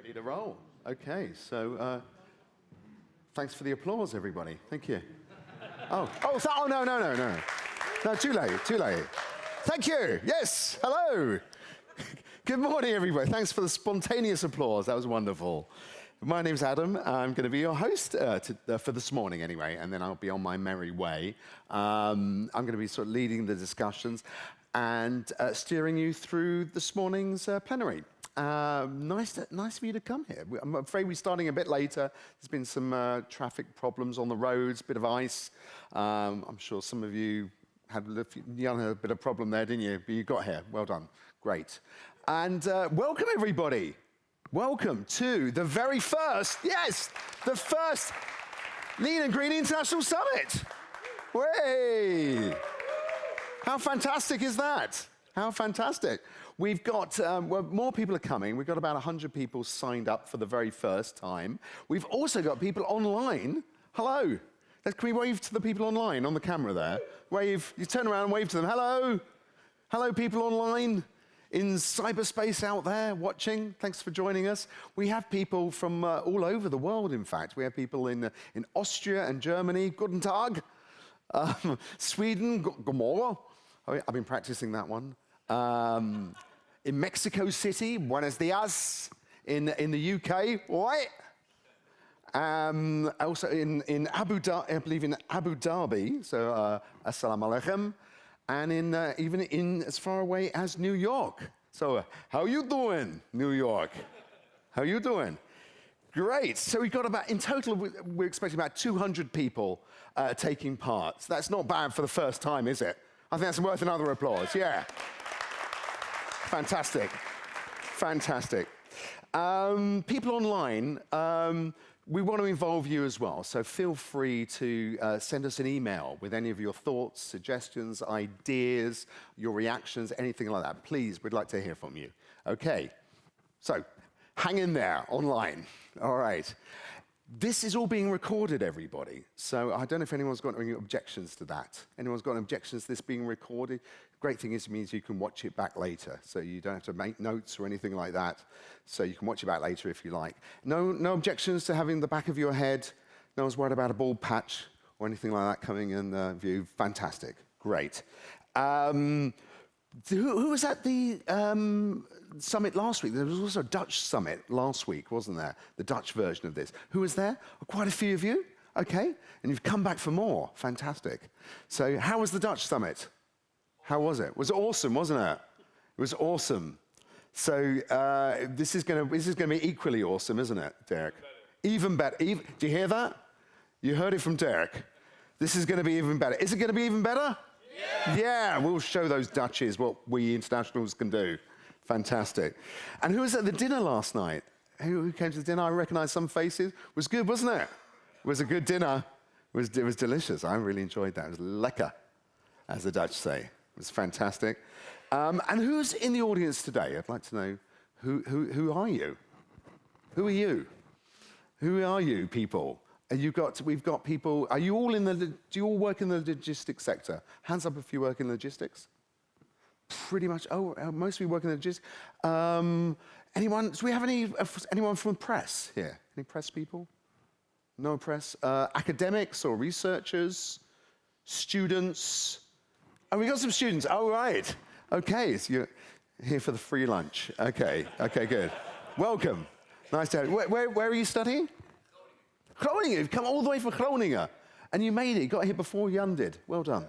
Ready to roll. Okay, so thanks for the applause, everybody. Thank you. No, too late. Thank you. Yes, hello. Good morning, everybody. Thanks for the spontaneous applause. That was wonderful. My name's Adam. I'm going to be your host for this morning, anyway, and then I'll be on my merry way. I'm going to be sort of leading the discussions and steering you through this morning's plenary. Nice for you to come here. I'm afraid we're starting a bit later. There's been some traffic problems on the roads, bit of ice. I'm sure some of you had a bit of problem there, didn't you? But you got here. Well done. Great. And welcome, everybody. Welcome to the very first, the first Lean and Green International Summit. Way! How fantastic is that? How fantastic. We've got, more people are coming. We've got about 100 people signed up for the very first time. We've also got people online. Hello. Can we wave to the people online on the camera there? Wave, you turn around and wave to them. Hello. Hello, people online in cyberspace out there watching. Thanks for joining us. We have people from all over the world, in fact. We have people in Austria and Germany. Guten Tag. Sweden. Gomorrah. I've been practicing that one. In Mexico City, buenos dias. In the UK, right? Also in Abu Dhabi, I believe in Abu Dhabi, so assalamu alaikum. And even in as far away as New York. So how you doing, New York? How you doing? Great. So we've got in total, we're expecting about 200 people taking part. So that's not bad for the first time, is it? I think that's worth another applause, yeah. Fantastic. People online, we want to involve you as well, so feel free to send us an email with any of your thoughts, suggestions, ideas, your reactions, anything like that. Please, we'd like to hear from you. Okay, so hang in there online. All right. This is all being recorded, everybody. So I don't know if anyone's got any objections to that. Anyone's got any objections to this being recorded? Great thing is it means you can watch it back later, so you don't have to make notes or anything like that. So you can watch it back later if you like. No objections to having the back of your head. No one's worried about a bald patch or anything like that coming in view. Fantastic. Great. Who was at the summit last week? There was also a Dutch summit last week, wasn't there? The Dutch version of this. Who was there? Quite a few of you. Okay. And you've come back for more. Fantastic. So how was the Dutch summit? How was it? Was it awesome, wasn't it? It was awesome. So this is going to be equally awesome, isn't it, Derek? Even better. Do you hear that? You heard it from Derek. This is going to be even better. Is it going to be even better? Yeah, we'll show those Dutchies what we internationals can do. Fantastic. And who was at the dinner last night? Who came to the dinner? I recognize some faces. It was good, wasn't it? It was a good dinner. It was delicious. I really enjoyed that. It was lekker, as the Dutch say. It was fantastic. And who's in the audience today? I'd like to know, who are you? Who are you? Who are you, people? We've got people, do you all work in the logistics sector? Hands up if you work in logistics. Pretty much, most of you work in logistics. Anyone, do we have anyone from press here? Any press people? No press? Academics or researchers? Students? Oh, we got some students, oh right. Okay, so you're here for the free lunch. Okay, good. Welcome, nice to have you. Where are you studying? Groningen, you've come all the way from Groningen. And you made it, you got here before Jan did. Well done.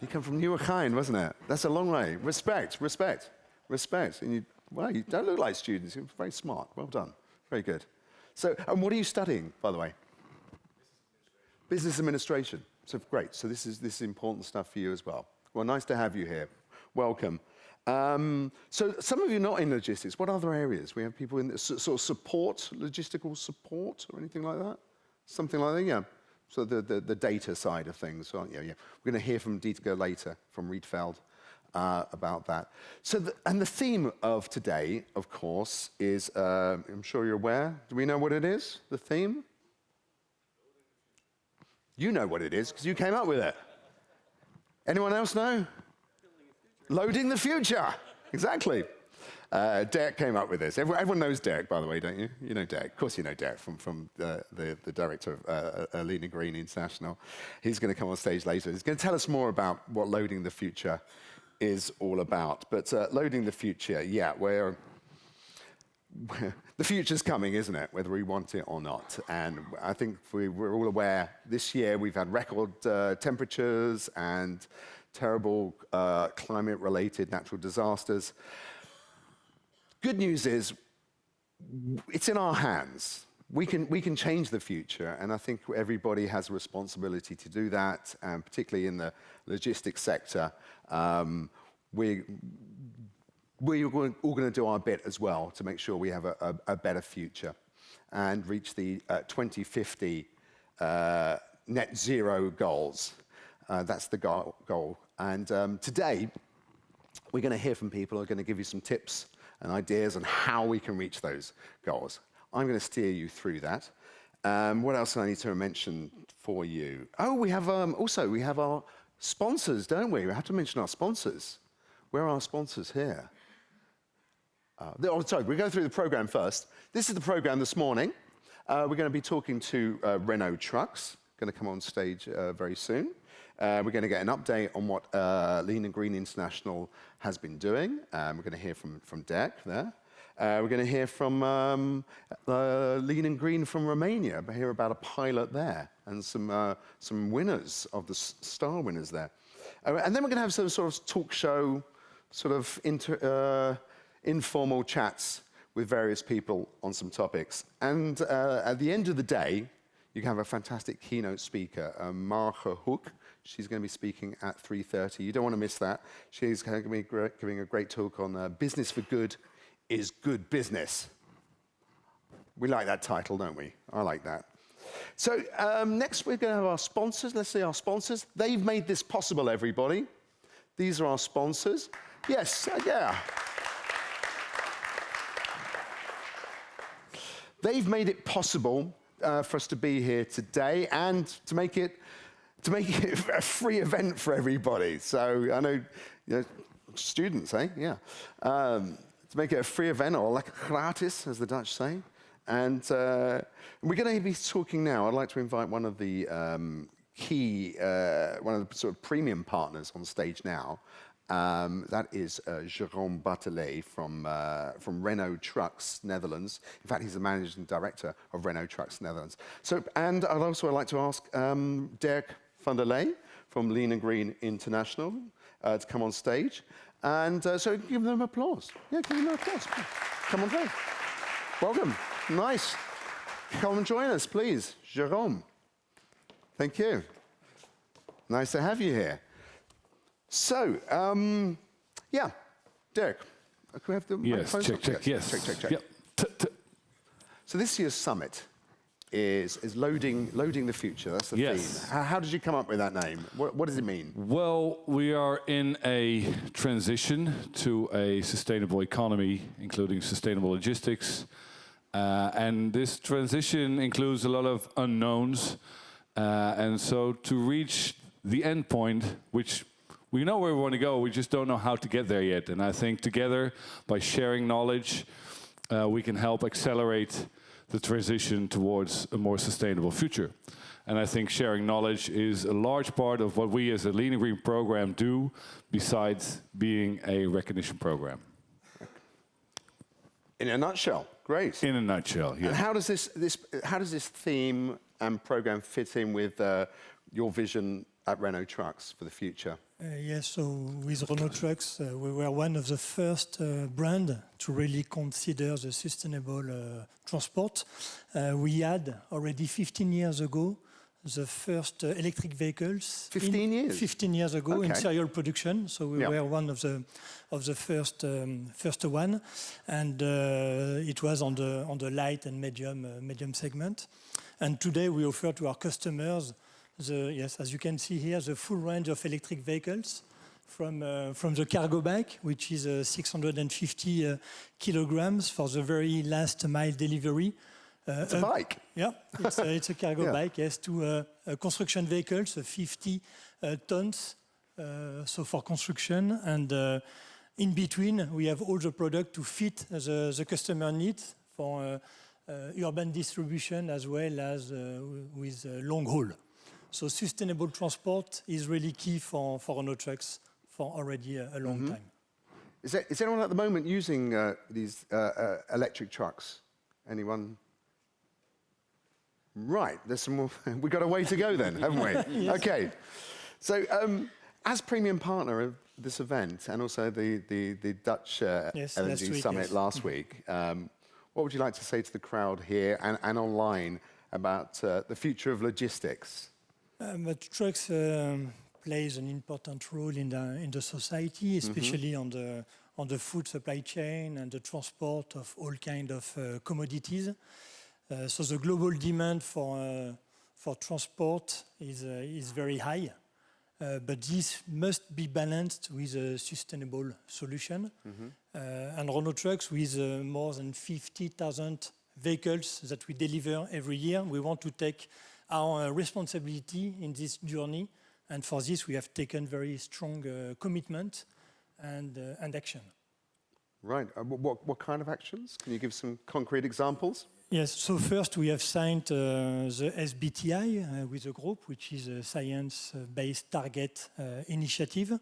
You come from Nieuwegein, wasn't it? That's a long way. Respect. And you don't look like students, you're very smart. Well done, very good. So, and what are you studying, by the way? Business administration. So great, so this is important stuff for you as well. Well, nice to have you here. Welcome. So some of you are not in logistics. What other areas? We have people in sort of support, logistical support, or anything like that? Something like that, yeah. So the data side of things, aren't you? Yeah. We're going to hear from Dieter later, from Rietveld, about that. So, and the theme of today, of course, is, I'm sure you're aware. Do we know what it is, the theme? You know what it is, because you came up with it. Anyone else know? Loading the future, exactly. Derek came up with this. Everyone knows Derek, by the way, don't you? You know Derek. Of course you know Derek from the director of Lean and Green International. He's going to come on stage later. He's going to tell us more about what Loading the Future is all about. But Loading the Future, yeah, the future's coming, isn't it, whether we want it or not? And I think we're all aware this year we've had record temperatures and terrible climate-related natural disasters. Good news is it's in our hands. We can change the future, and I think everybody has a responsibility to do that, and particularly in the logistics sector. We're all going to do our bit as well to make sure we have a better future and reach the 2050 net zero goals. That's the goal. And today, we're going to hear from people who are going to give you some tips and ideas on how we can reach those goals. I'm going to steer you through that. What else do I need to mention for you? Oh, we have we have our sponsors, don't we? We have to mention our sponsors. Where are our sponsors here? Sorry, we'll go through the program first. This is the program this morning. We're going to be talking to Renault Trucks, going to come on stage very soon. We're going to get an update on what Lean and Green International has been doing. We're going to hear from Derek there. We're going to hear from Lean and Green from Romania, hear about a pilot there and some winners of the star winners there. And then we're going to have some sort of talk show, sort of informal chats with various people on some topics. And at the end of the day, you can have a fantastic keynote speaker, Marga Hoek. She's going to be speaking at 3:30. You don't want to miss that. She's going to be giving a great talk on business for good is good business. We like that title, don't we? I like that. So next we're going to have our sponsors. Let's see our sponsors. They've made this possible, everybody. These are our sponsors. Yes, yeah. They've made it possible for us to be here today and to make it a free event for everybody. So I know, students, eh? Yeah. To make it a free event, or like gratis, as the Dutch say. And we're going to be talking now. I'd like to invite one of the one of the sort of premium partners on stage now. That is Jérôme Bartelet from Renault Trucks Netherlands. In fact, he's the managing director of Renault Trucks Netherlands. So, and I'd also like to ask Dirk van der Lee from Lean and Green International to come on stage. And so give them applause. Yeah, give them applause. Come on stage. Welcome. Nice. Come and join us, please. Jérôme. Thank you. Nice to have you here. So, yeah, Derek, can we have the microphones? Check, yes. Check. Yep. So this year's summit is loading the future. That's the theme. How did you come up with that name? What does it mean? Well, we are in a transition to a sustainable economy, including sustainable logistics. And this transition includes a lot of unknowns. And so to reach the end point, which we know where we want to go, we just don't know how to get there yet. And I think together, by sharing knowledge, we can help accelerate the transition towards a more sustainable future. And I think sharing knowledge is a large part of what we as a Lean and Green program do, besides being a recognition program. In a nutshell, great. In a nutshell, yeah. And how does this theme and program fit in with your vision at Renault Trucks for the future? Yes, so with Renault Trucks, we were one of the first brands to really consider the sustainable transport. We had already 15 years ago the first electric vehicles. 15 years? 15 years ago, okay. In serial production. So we were one of the first one, and it was on the light and medium segment. And today we offer to our customers, as you can see here, the full range of electric vehicles, from the cargo bike, which is 650 kilograms for the very last mile delivery. It's a bike. Yeah, it's a cargo bike, yes, to construction vehicles, 50 tons, so for construction. And in between, we have all the product to fit the customer needs for urban distribution as well as with long haul. So sustainable transport is really key for Renault Trucks for already a long time. Is anyone at the moment using these electric trucks? Anyone? Right, there's some more. We've got a way to go then, haven't we? Yes. Okay. So, as premium partner of this event and also the Dutch LNG Summit last week, what would you like to say to the crowd here and online about the future of logistics? Trucks plays an important role in the society, especially on the food supply chain and the transport of all kind of commodities. So the global demand for transport is very high, but this must be balanced with a sustainable solution. And Renault Trucks, with more than 50,000 vehicles that we deliver every year, we want to take our responsibility in this journey. And for this, we have taken very strong commitment and action. Right. What kind of actions? Can you give some concrete examples? Yes. So first, we have signed the SBTi with a group, which is a science-based target initiative,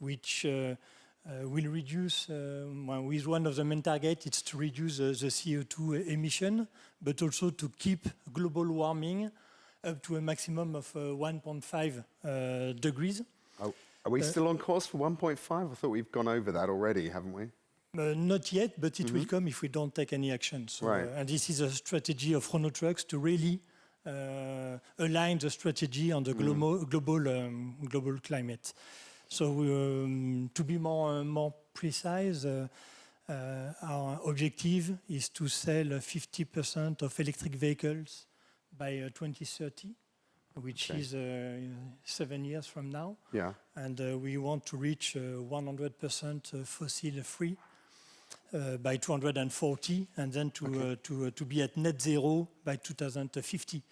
which will reduce, with one of the main targets, it's to reduce the CO2 emission, but also to keep global warming up to a maximum of 1.5 degrees. Oh, are we still on course for 1.5? I thought we've gone over that already, haven't we? Not yet, but it will come if we don't take any action. So, right. And this is a strategy of Renault Trucks to really align the strategy on the global climate. So to be more precise, our objective is to sell 50% of electric vehicles by 2030, which is 7 years from now. Yeah. And we want to reach 100% fossil-free by 240, and then to be at net zero by 2050,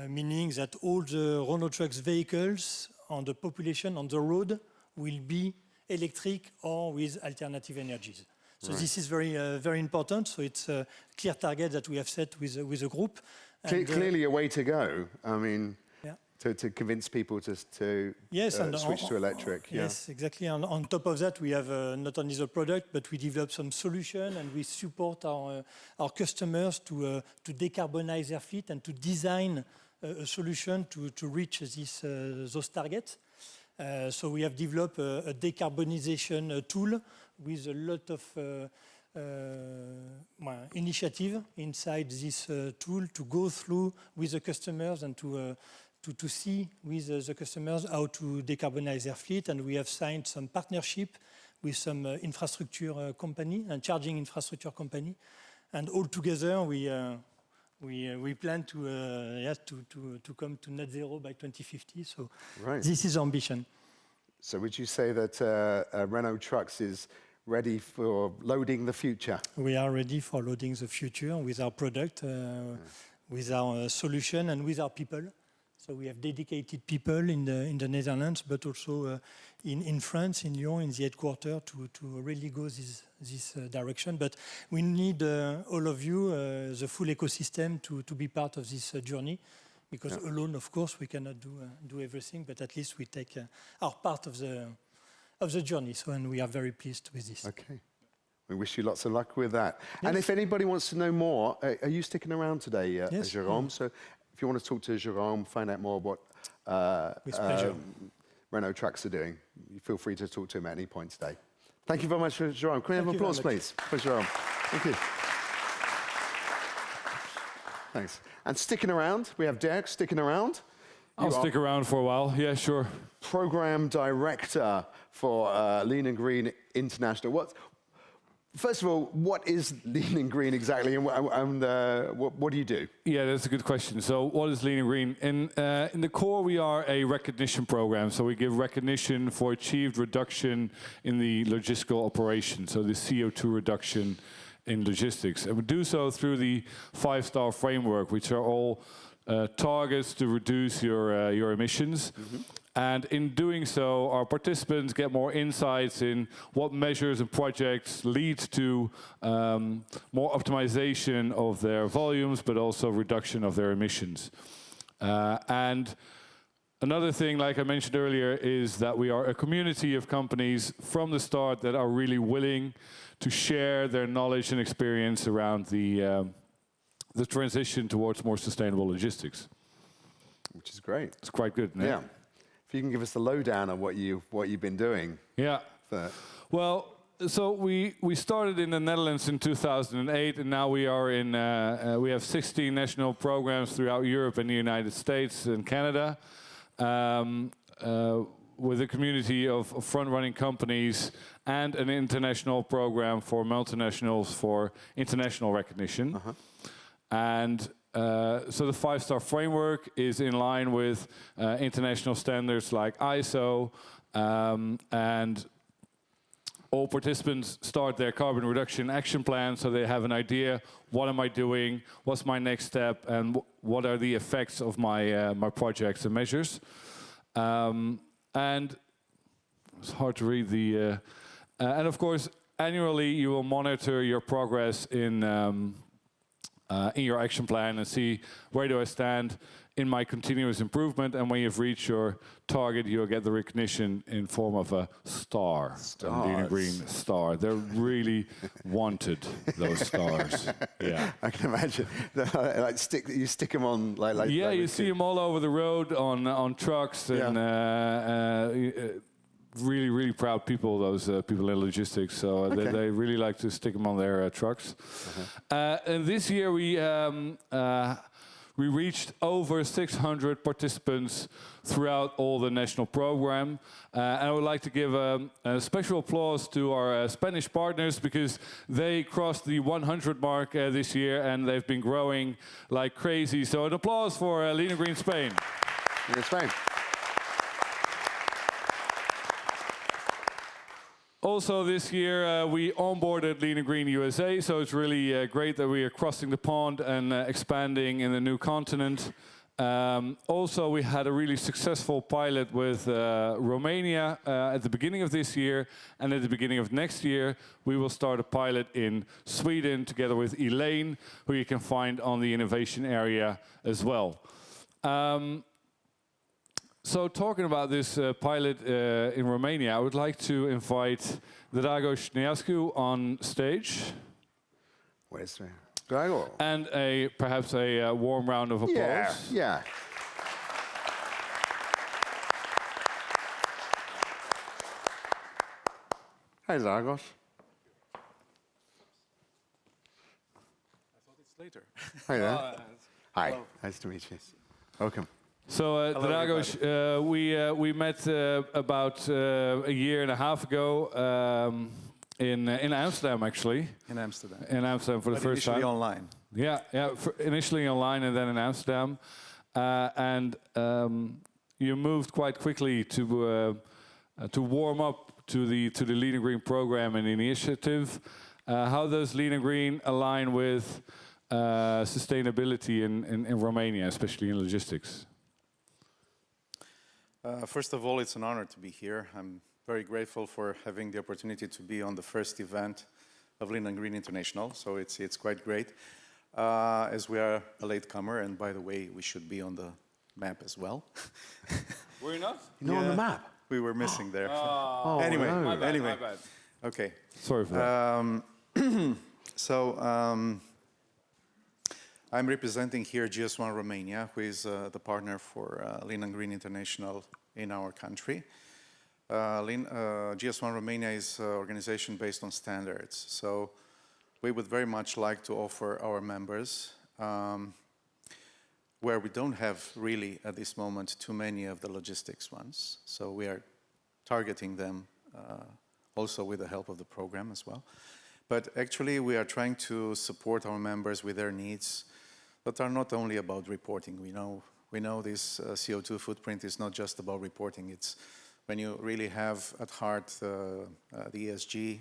meaning that all the Renault Trucks vehicles on the population on the road will be electric or with alternative energies. So this is very important. So it's a clear target that we have set with a group. And, clearly a way to go. I mean, to convince people to switch to electric. Yes, exactly. And on top of that, we have not only the product, but we develop some solution and we support our customers to decarbonize their fleet and to design a solution to reach those targets. So we have developed a decarbonization tool with a lot of initiative inside this tool to go through with the customers and to see with the customers how to decarbonize their fleet. And we have signed some partnership with some infrastructure company and charging infrastructure company. And all together, we plan to come to net zero by 2050. So this is our ambition. So would you say that Renault Trucks is ready for loading the future? We are ready for loading the future with our product, with our solution, and with our people. So we have dedicated people in the Netherlands, but also in France, in Lyon, in the headquarters, to really go this direction. But we need all of you, the full ecosystem, to be part of this journey. Because alone, of course, we cannot do everything, but at least we take our part of the journey. So, and we are very pleased with this. Okay. We wish you lots of luck with that. Yes. And if anybody wants to know more, are you sticking around today, yes. Jérôme? So if you want to talk to Jérôme, find out more what Renault Trucks are doing, you feel free to talk to him at any point today. Thank you very much, Jérôme. Can we have applause, please, for Jérôme? Thank you. Thanks. And sticking around, we have Dirk sticking around. I'll stick around for a while. Yeah, sure. Program Director for Lean and Green International. First of all, what is Lean and Green exactly, and what do you do? Yeah, that's a good question. So what is Lean and Green? In the core, we are a recognition program. So we give recognition for achieved reduction in the logistical operation, so the CO2 reduction in logistics. And we do so through the 5-star framework, which are all targets to reduce your emissions. And in doing so, our participants get more insights in what measures and projects lead to more optimization of their volumes, but also reduction of their emissions. And another thing, like I mentioned earlier, is that we are a community of companies from the start that are really willing to share their knowledge and experience around the transition towards more sustainable logistics. Which is great. It's quite good, no? Yeah. If you can give us the lowdown on what you've been doing. Yeah. Well, so we started in the Netherlands in 2008, and now we are in. We have 16 national programs throughout Europe and the United States and Canada, with a community of front-running companies and an international program for multinationals for international recognition. And so the 5-star framework is in line with international standards like ISO, and all participants start their carbon reduction action plan, so they have an idea, what am I doing, what's my next step, and what are the effects of my projects and measures. And it's hard to read the... and of course, annually you will monitor your progress in your action plan and see where do I stand in my continuous improvement. And when you've reached your target, you'll get the recognition in form of a star, a Lean & Green star. They're really wanted, those stars. Yeah, I can imagine. Like you stick them on like. Yeah, like you see them all over the road on trucks and. Really, really proud people, those people in logistics. So they really like to stick them on their trucks. And this year we reached over 600 participants throughout all the national program. And I would like to give a special applause to our Spanish partners, because they crossed the 100 mark this year, and they've been growing like crazy. So an applause for Lean & Green Spain. In Spain. Also this year we onboarded Lean & Green USA, so it's really great that we are crossing the pond and expanding in the new continent. Also we had a really successful pilot with Romania at the beginning of this year, and at the beginning of next year we will start a pilot in Sweden together with Elaine, who you can find on the innovation area as well. So talking about this pilot in Romania, I would like to invite Dragos Neascu on stage. Where's Drago? And perhaps a warm round of applause. Yeah. Hi, Dragos. I thought it's later. Hi there. Hi. Hello. Nice to meet you. Welcome. So, Dragos, we met about a year and a half ago in Amsterdam, actually. In Amsterdam. In Amsterdam for the first time. Initially online. Yeah, initially online and then in Amsterdam. You moved quite quickly to warm up to the Lean & Green program and initiative. How does Lean & Green align with sustainability in Romania, especially in logistics? First of all, it's an honor to be here. I'm very grateful for having the opportunity to be on the first event of Lean & Green International, so it's quite great. As we are a latecomer, and by the way, we should be on the map as well. Were you not? You're not on the map? We were missing there. Anyway, no. my bad. Okay. Sorry for that. I'm representing here GS1 Romania, who is the partner for Lean & Green International in our country. GS1 Romania is an organization based on standards. So we would very much like to offer our members, where we don't have really at this moment too many of the logistics ones. So we are targeting them also with the help of the program as well. But actually we are trying to support our members with their needs that are not only about reporting. We know this CO2 footprint is not just about reporting. It's when you really have at heart the ESG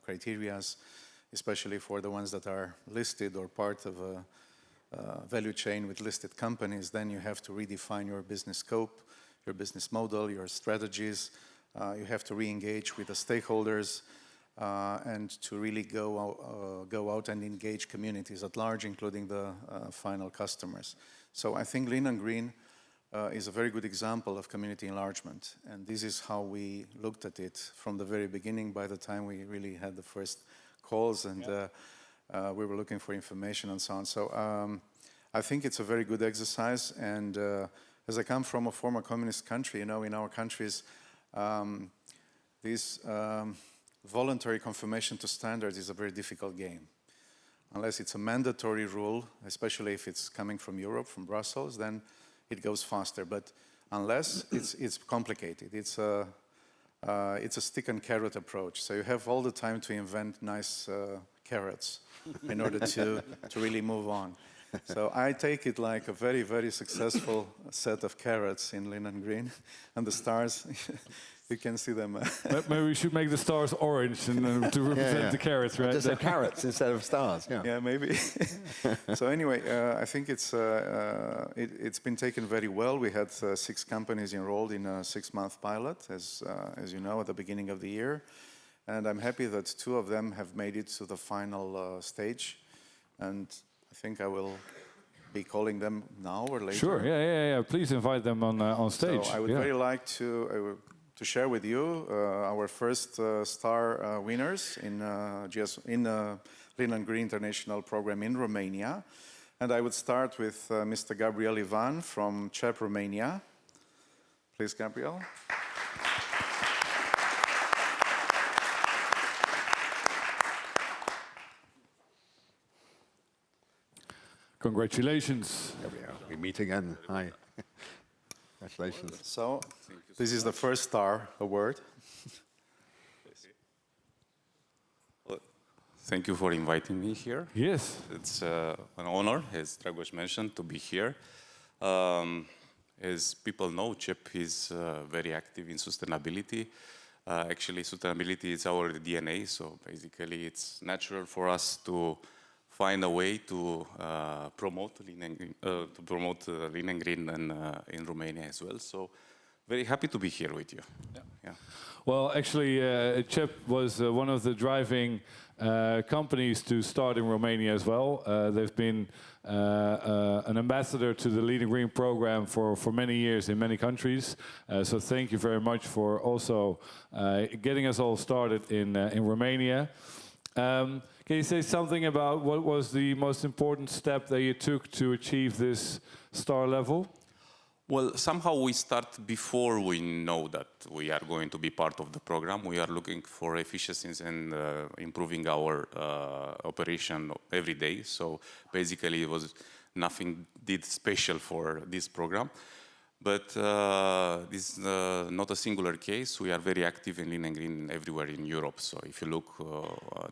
criteria, especially for the ones that are listed or part of a value chain with listed companies, then you have to redefine your business scope, your business model, your strategies. You have to re-engage with the stakeholders and to really go out and engage communities at large, including the final customers. So I think Lean and Green is a very good example of community enlargement. And this is how we looked at it from the very beginning, by the time we really had the first calls and we were looking for information and so on. So I think it's a very good exercise. And as I come from a former communist country, you know, in our countries, this voluntary conformation to standards is a very difficult game. Unless it's a mandatory rule, especially if it's coming from Europe, from Brussels, then it goes faster. But unless, it's complicated. It's a stick and carrot approach. So you have all the time to invent nice carrots in order to really move on. So I take it like a very, very successful set of carrots in Lean and Green, and the stars. You can see them. Maybe we should make the stars orange and to represent the carrots, right? Just have carrots instead of stars. Yeah. Yeah, maybe. So anyway, I think it's been taken very well. We had 6 companies enrolled in a 6-month pilot, as you know, at the beginning of the year, and I'm happy that 2 of them have made it to the final stage, and I think I will be calling them now or later. Sure. Yeah. Please invite them on stage. So I would very like to share with you our first star winners in Lean and Green International Program in Romania. And I would start with Mr. Gabriel Ivan from CEP, Romania. Please, Gabriel. Congratulations. Gabriel, we meet again. Hi. Congratulations. So, this is the first star award. Thank you for inviting me here. Yes. It's an honor, as Dragos mentioned, to be here. As people know, CEP is very active in sustainability. Actually, sustainability is our DNA, so basically it's natural for us to find a way to promote Lean and Green in Romania as well. So very happy to be here with you. Yeah. Well, actually, CEP was one of the driving companies to start in Romania as well. They've been an ambassador to the Lean and Green program for many years in many countries. So thank you very much for also getting us all started in Romania. Can you say something about what was the most important step that you took to achieve this star level? Well, somehow we start before we know that we are going to be part of the program. We are looking for efficiencies and improving our operation every day. So basically it was nothing did special for this program. But this is not a singular case. We are very active in Lean and Green everywhere in Europe. So if you look,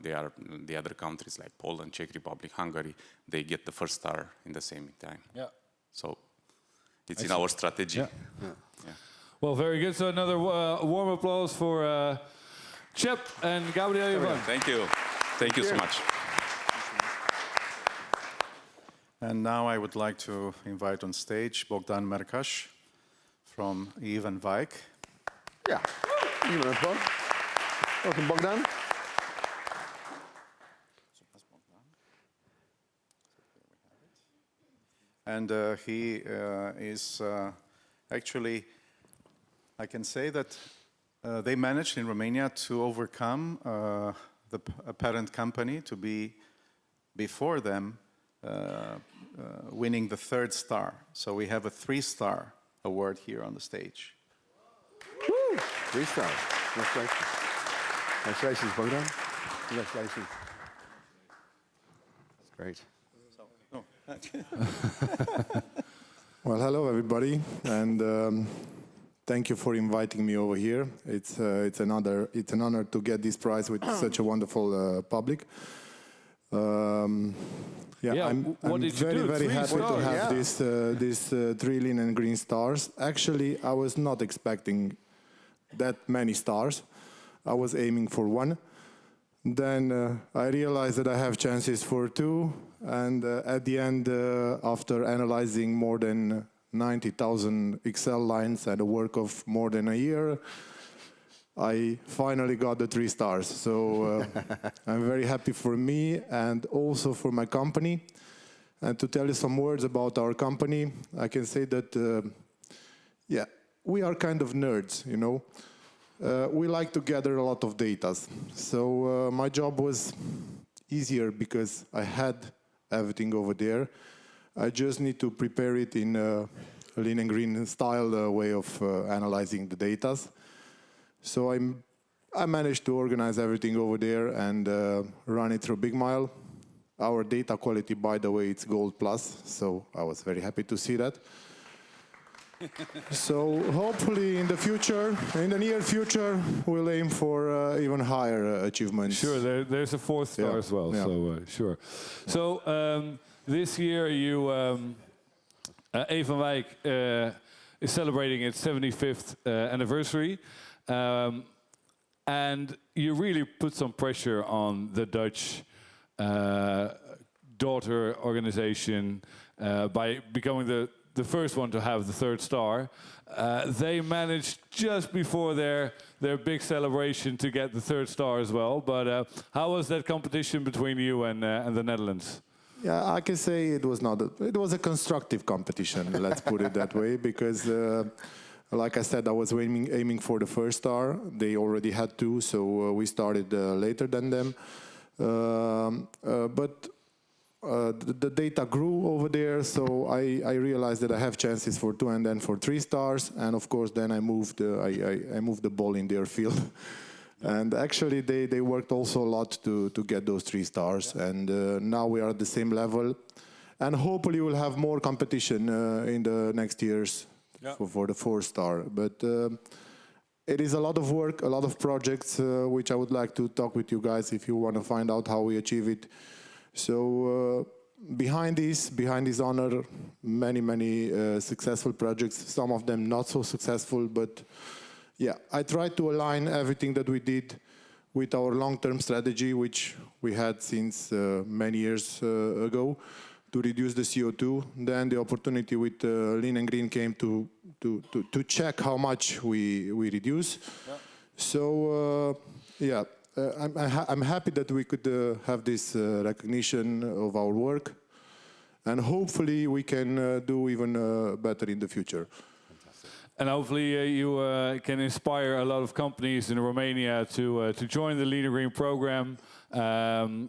the other countries like Poland, Czech Republic, Hungary, they get the first star in the same time. Yeah. So it's in our strategy. Yeah. Well, very good. So another warm applause for CEP and Gabriel Ivan. Thank you. Thank you so much. And now I would like to invite on stage Bogdan Merkas from Ivan Vike. Yeah. Give him an applause. Welcome, Bogdan. And he is actually, I can say that they managed in Romania to overcome the parent company to be before them winning the 3rd star. So we have a 3-star award here on the stage. Woo! 3 stars. Congratulations. Congratulations, Bogdan. Congratulations. That's great. Well, hello everybody, and thank you for inviting me over here. It's an honor to get this prize with such a wonderful public. I'm very happy to have these 3 Lean and Green stars. Actually, I was not expecting that many stars. I was aiming for 1. Then I realized that I have chances for 2, and at the end, after analyzing more than 90,000 Excel lines and a work of more than a year, I finally got the 3 stars. So I'm very happy for me and also for my company. And to tell you some words about our company, I can say that, yeah, we are kind of nerds, you know. We like to gather a lot of data. So my job was easier because I had everything over there. I just need to prepare it in a lean and green style way of analyzing the data. So I managed to organize everything over there and run it through BigMile. Our data quality, by the way, it's Gold Plus, so I was very happy to see that. So hopefully in the future, in the near future, we'll aim for even higher achievements. Sure, there's a 4th star as well, so sure. So this year, Even Wijk is celebrating its 75th anniversary. And you really put some pressure on the Dutch daughter organization by becoming the first one to have the 3rd star. They managed just before their big celebration to get the 3rd star as well. But how was that competition between you and the Netherlands? Yeah, I can say it was a constructive competition, let's put it that way, because like I said, I was aiming for the 1st star. They already had 2, so we started later than them. But the data grew over there, so I realized that I have chances for 2 and then for 3 stars. And of course, then I moved the ball in their field. And actually, they worked also a lot to get those 3 stars. And now we are at the same level. And hopefully, we'll have more competition in the next years for the 4th star. But it is a lot of work, a lot of projects, which I would like to talk with you guys if you want to find out how we achieve it. So behind this honor, many successful projects, some of them not so successful, but yeah, I tried to align everything that we did with our long-term strategy, which we had since many years ago, to reduce the CO2. Then the opportunity with Lean and Green came to check how much we reduce. Yeah. So yeah, I'm happy that we could have this recognition of our work, and hopefully we can do even better in the future. And hopefully you can inspire a lot of companies in Romania to join the Lean and Green program.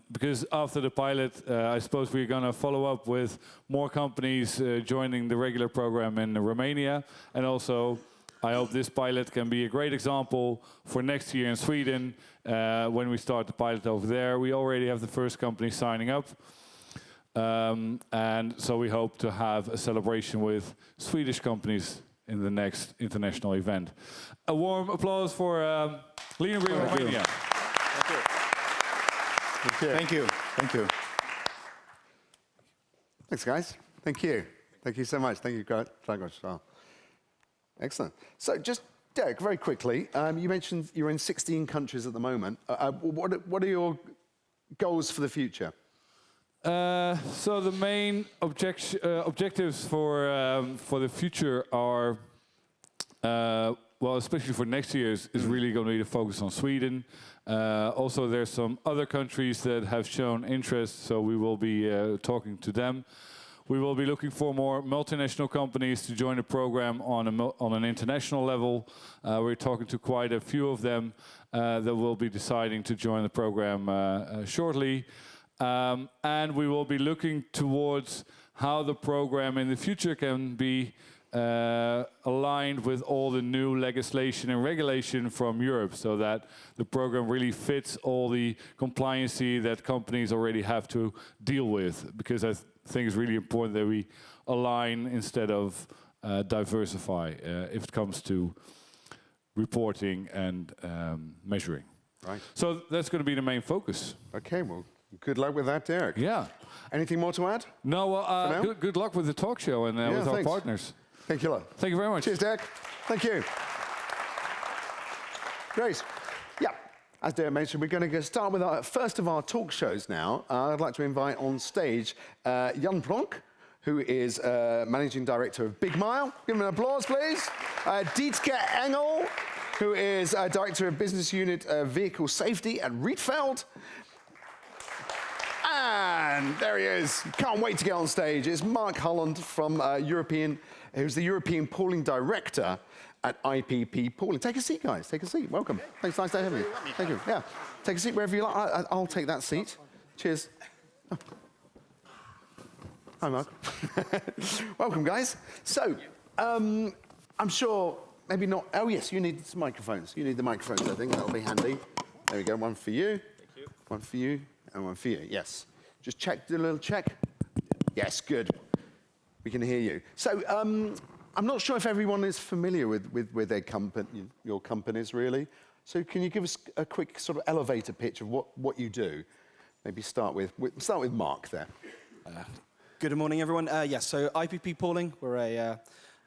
Because after the pilot, I suppose we're going to follow up with more companies joining the regular program in Romania. And also, I hope this pilot can be a great example for next year in Sweden when we start the pilot over there. We already have the first company signing up. And so we hope to have a celebration with Swedish companies in the next international event. A warm applause for Lean and Green Romania. Thank you. Thank you. Thank you. Thanks, guys. Thank you. Thank you so much. Thank you, Dragos. Well, excellent. So just, Derek, very quickly, you mentioned you're in 16 countries at the moment. What are your goals for the future? So the main objectives for the future are, well, especially for next year, is really going to be to focus on Sweden. Also, there's some other countries that have shown interest, so we will be talking to them. We will be looking for more multinational companies to join the program on an international level. We're talking to quite a few of them that will be deciding to join the program shortly. And we will be looking towards how the program in the future can be aligned with all the new legislation and regulation from Europe, so that the program really fits all the compliancy that companies already have to deal with. Because I think it's really important that we align instead of diversify if it comes to reporting and measuring. Right. So that's going to be the main focus. Okay, well, good luck with that, Derek. Yeah. Anything more to add? No, well, good luck with the talk show and with our partners. Thank you a lot. Thank you very much. Cheers, Derek. Thank you. Great. Yeah, as Derek mentioned, we're going to start with our first of our talk shows now. I'd like to invite on stage Jan Plonk, who is Managing Director of Big Mile. Give him an applause, please. Dietke Engel, who is Director of Business Unit Vehicle Safety at Rietveld. And there he is. Can't wait to get on stage. It's Mark Holland from who's the European Pooling Director at IPP Pooling. Take a seat, guys. Take a seat. Welcome. Thanks. Nice to have you. Thank you. Yeah. Take a seat wherever you like. I'll take that seat. Cheers. Oh. Hi, Mark. Welcome, guys. So, I'm sure maybe not. Oh, yes, you need some microphones. You need the microphones, I think. That'll be handy. There we go. One for you. Thank you. One for you. And one for you. Yes. Just check. Do a little check. Yes, good. We can hear you. So, I'm not sure if everyone is familiar with their your companies, really. So, can you give us a quick sort of elevator pitch of what you do? Maybe start with Mark there. Good morning, everyone. So IPP Pooling, we're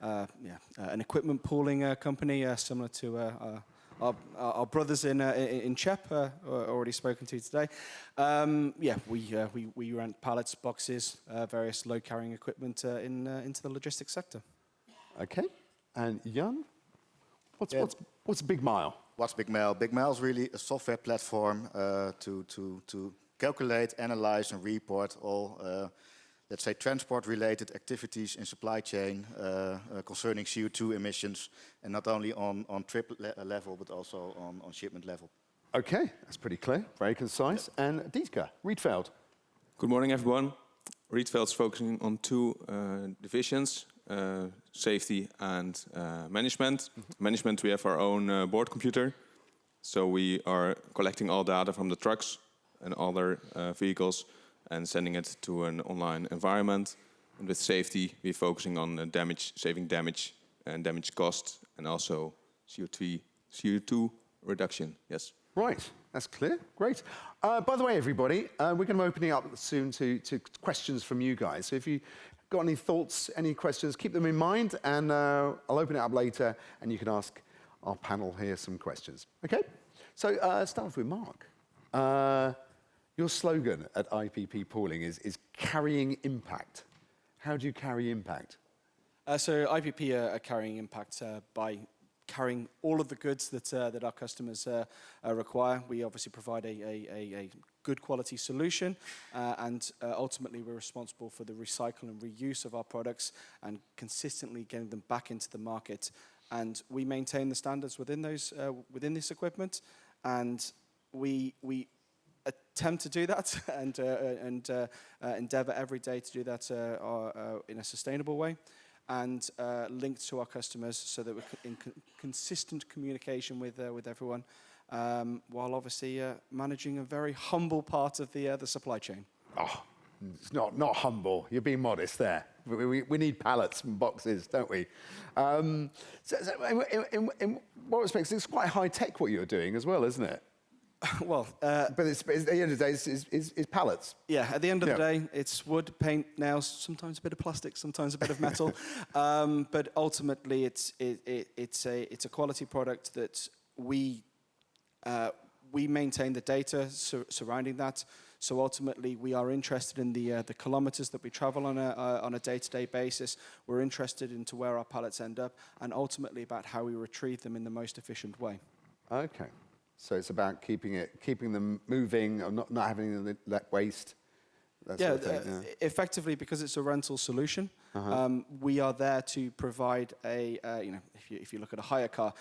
an equipment pooling company similar to our brothers in CHEP, already spoken to today. We rent pallets, boxes, various load-carrying equipment into the logistics sector. Okay. And Jan, what's Big Mile? What's Big Mile? Big Mile is really a software platform to calculate, analyze, and report all, let's say, transport-related activities in supply chain concerning CO2 emissions, and not only on trip level, but also on shipment level. Okay, that's pretty clear, very concise. Yep. And Dietke, Rietveld. Good morning, everyone. Rietveld's focusing on two divisions, safety and management. Mm-hmm. Management, we have our own board computer. So we are collecting all data from the trucks and other vehicles and sending it to an online environment. And with safety, we're focusing on saving damage and damage cost, and also CO2 reduction. Yes. Right, that's clear. Great. By the way, everybody, we're going to be opening up soon to questions from you guys. So if you've got any thoughts, any questions, keep them in mind, and I'll open it up later, and you can ask our panel here some questions. Okay? So start off with Mark. Your slogan at IPP Pooling is carrying impact. How do you carry impact? So IPP are carrying impact by carrying all of the goods that our customers require. We obviously provide a good quality solution, and ultimately we're responsible for the recycle and reuse of our products and consistently getting them back into the market. And we maintain the standards within within this equipment, and we attempt to do that and endeavor every day to do that in a sustainable way, and linked to our customers so that we're in consistent communication with everyone, while obviously managing a very humble part of the supply chain. Oh, it's not humble. You're being modest there. We need pallets and boxes, don't we? So in what respects, it's quite high tech what you're doing as well, isn't it? Well, but at the end of the day, it's pallets. Yeah, at the end of the day, it's wood, paint, nails, sometimes a bit of plastic, sometimes a bit of metal. But ultimately, it's a quality product that we maintain the data surrounding that. So ultimately, we are interested in the kilometers that we travel on a day-to-day basis. We're interested into where our pallets end up, and ultimately about how we retrieve them in the most efficient way. Okay. So it's about keeping them moving, or not having that waste. That sort of thing, effectively, because it's a rental solution, we are there to provide if you look at a hire car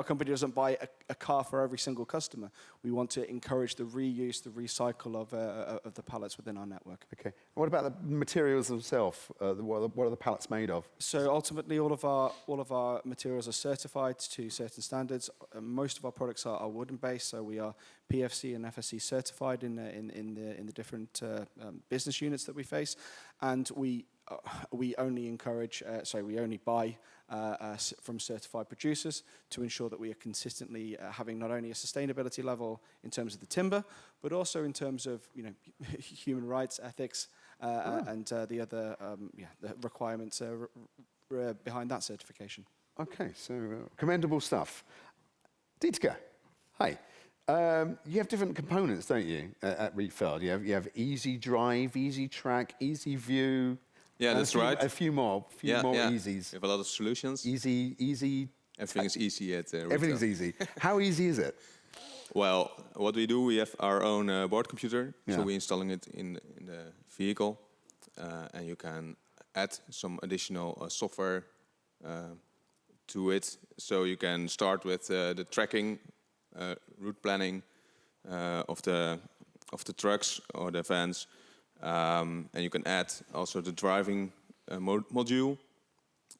company doesn't buy a car for every single customer. We want to encourage the reuse, the recycle of the pallets within our network. Okay. What about the materials themselves? What are the pallets made of? So ultimately, all of our materials are certified to certain standards. Most of our products are wooden based, so we are PFC and FSC certified in the different business units that we face, and we only buy from certified producers to ensure that we are consistently having not only a sustainability level in terms of the timber, but also in terms of human rights, ethics, and the other the requirements behind that certification. Okay, so commendable stuff. Dietke, hi. You have different components, don't you, at Rietveld? You have Easy Drive, Easy Track, Easy View. Yeah, And that's right. A few more easies. We have a lot of solutions. Easy. Everything is easy at retail. Everything's easy. How easy is it? Well, what we do, we have our own board computer, Yeah. so we're installing it in the vehicle, and you can add some additional software to it. So you can start with the tracking, route planning of the trucks or the vans, and you can add also the driving module.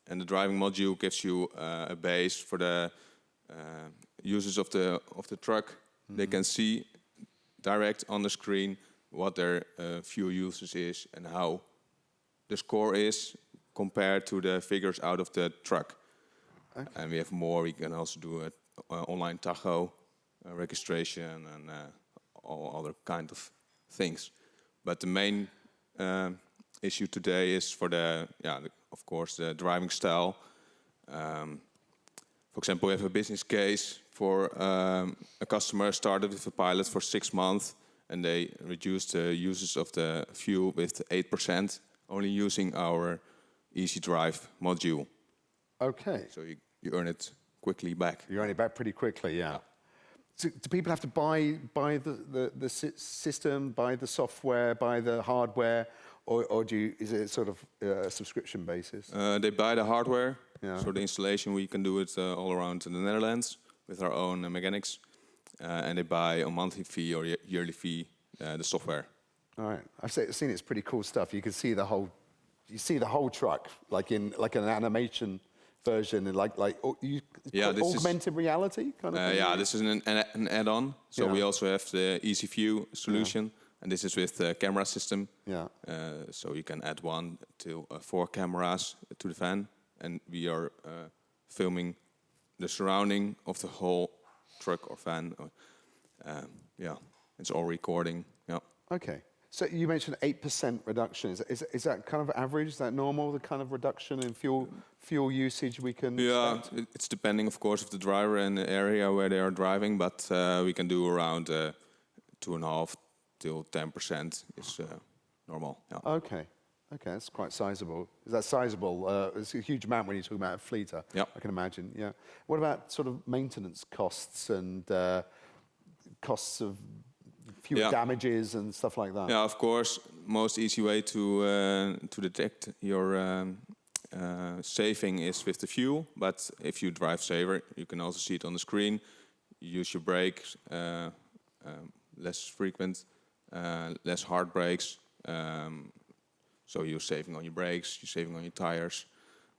And the driving module gives you a base for the users of the truck. Mm-hmm. They can see direct on the screen what their fuel usage is and how the score is compared to the figures out of the truck. Okay. And we have more. We can also do it online tacho registration and all other kind of things. But the main issue today is for of course, the driving style. For example, we have a business case for a customer started with a pilot for 6 months, and they reduced the usage of the fuel with 8%, only using our Easy Drive module. Okay. So you earn it quickly back. You earn it back pretty quickly, yeah. So do people have to buy the system, buy the software, buy the hardware, or is it sort of a subscription basis? They buy the hardware. Yeah. So the installation, we can do it all around the Netherlands with our own mechanics. And they buy a monthly fee or yearly fee the software. All right. I've seen it's pretty cool stuff. You can see the whole truck, like an animation version, and augmented reality kind of thing? Yeah, this is an add-on. So we also have the Easy View solution, and this is with the camera system. Yeah. So you can add 1 to 4 cameras to the van, and we are filming the surrounding of the whole truck or van. It's all recording. Yeah. Okay. So you mentioned 8% reduction. Is that kind of average? Is that normal, the kind of reduction in fuel usage we can expect? It's depending, of course, of the driver and the area where they are driving, but we can do around 2.5 till 10% is normal. Yeah. Okay, that's quite sizable. Is that sizable? It's a huge amount when you're talking about a fleeter. Yeah. I can imagine. Yeah. What about sort of maintenance costs and costs of fuel damages and stuff like that? Yeah, of course. Most easy way to detect your saving is with the fuel. But if you drive safer, you can also see it on the screen. You use your brakes less frequent, less hard brakes. So you're saving on your brakes, you're saving on your tires,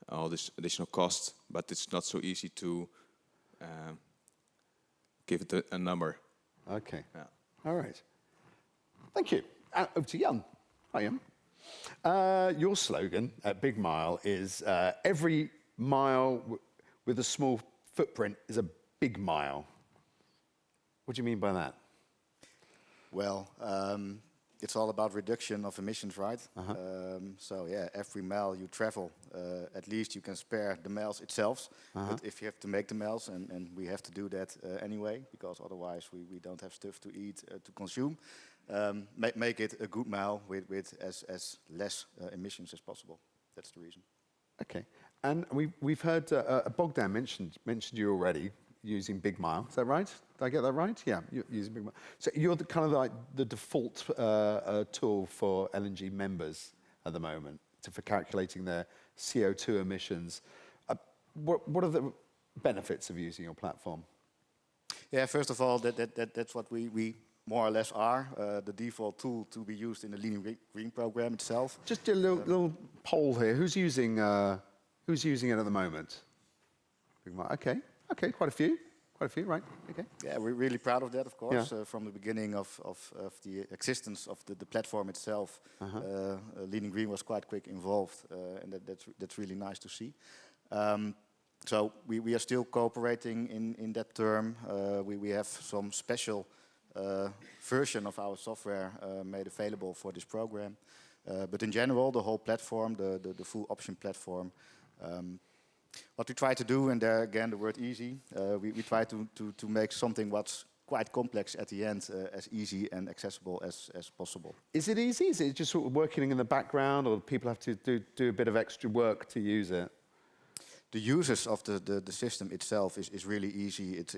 all this additional cost. But it's not so easy to give it a number. Okay. Yeah. All right. Thank you. Over to Jan. Hi, Jan. Your slogan at Big Mile is every mile with a small footprint is a big mile. What do you mean by that? Well, it's all about reduction of emissions, right? So yeah, every mile you travel, at least you can spare the miles itself. But if you have to make the miles, and we have to do that anyway, because otherwise we don't have stuff to eat, to consume, make it a good mile with as less emissions as possible. That's the reason. Okay. And we've heard Bogdan mentioned you already, using Big Mile. Is that right? Did I get that right? Yeah, you're using Big Mile. So you're kind of like the default tool for LNG members at the moment for calculating their CO2 emissions. What are the benefits of using your platform? Yeah, first of all, that's what we more or less are, the default tool to be used in the Lean Green program itself. Just a little poll here. Who's using it at the moment? Big Mile. Okay, quite a few, right? Okay. Yeah, we're really proud of that, of course. Yeah. From the beginning of the existence of the platform itself, Lean Green was quite quick involved, and that's really nice to see. So we are still cooperating in that term. We have some special version of our software made available for this program. But in general, the whole platform, the full option platform, what we try to do, and there again the word easy, we try to make something what's quite complex at the end, as easy and accessible as possible. Is it easy? Is it just sort of working in the background, or do people have to do a bit of extra work to use it? The users of the system itself is really easy. It's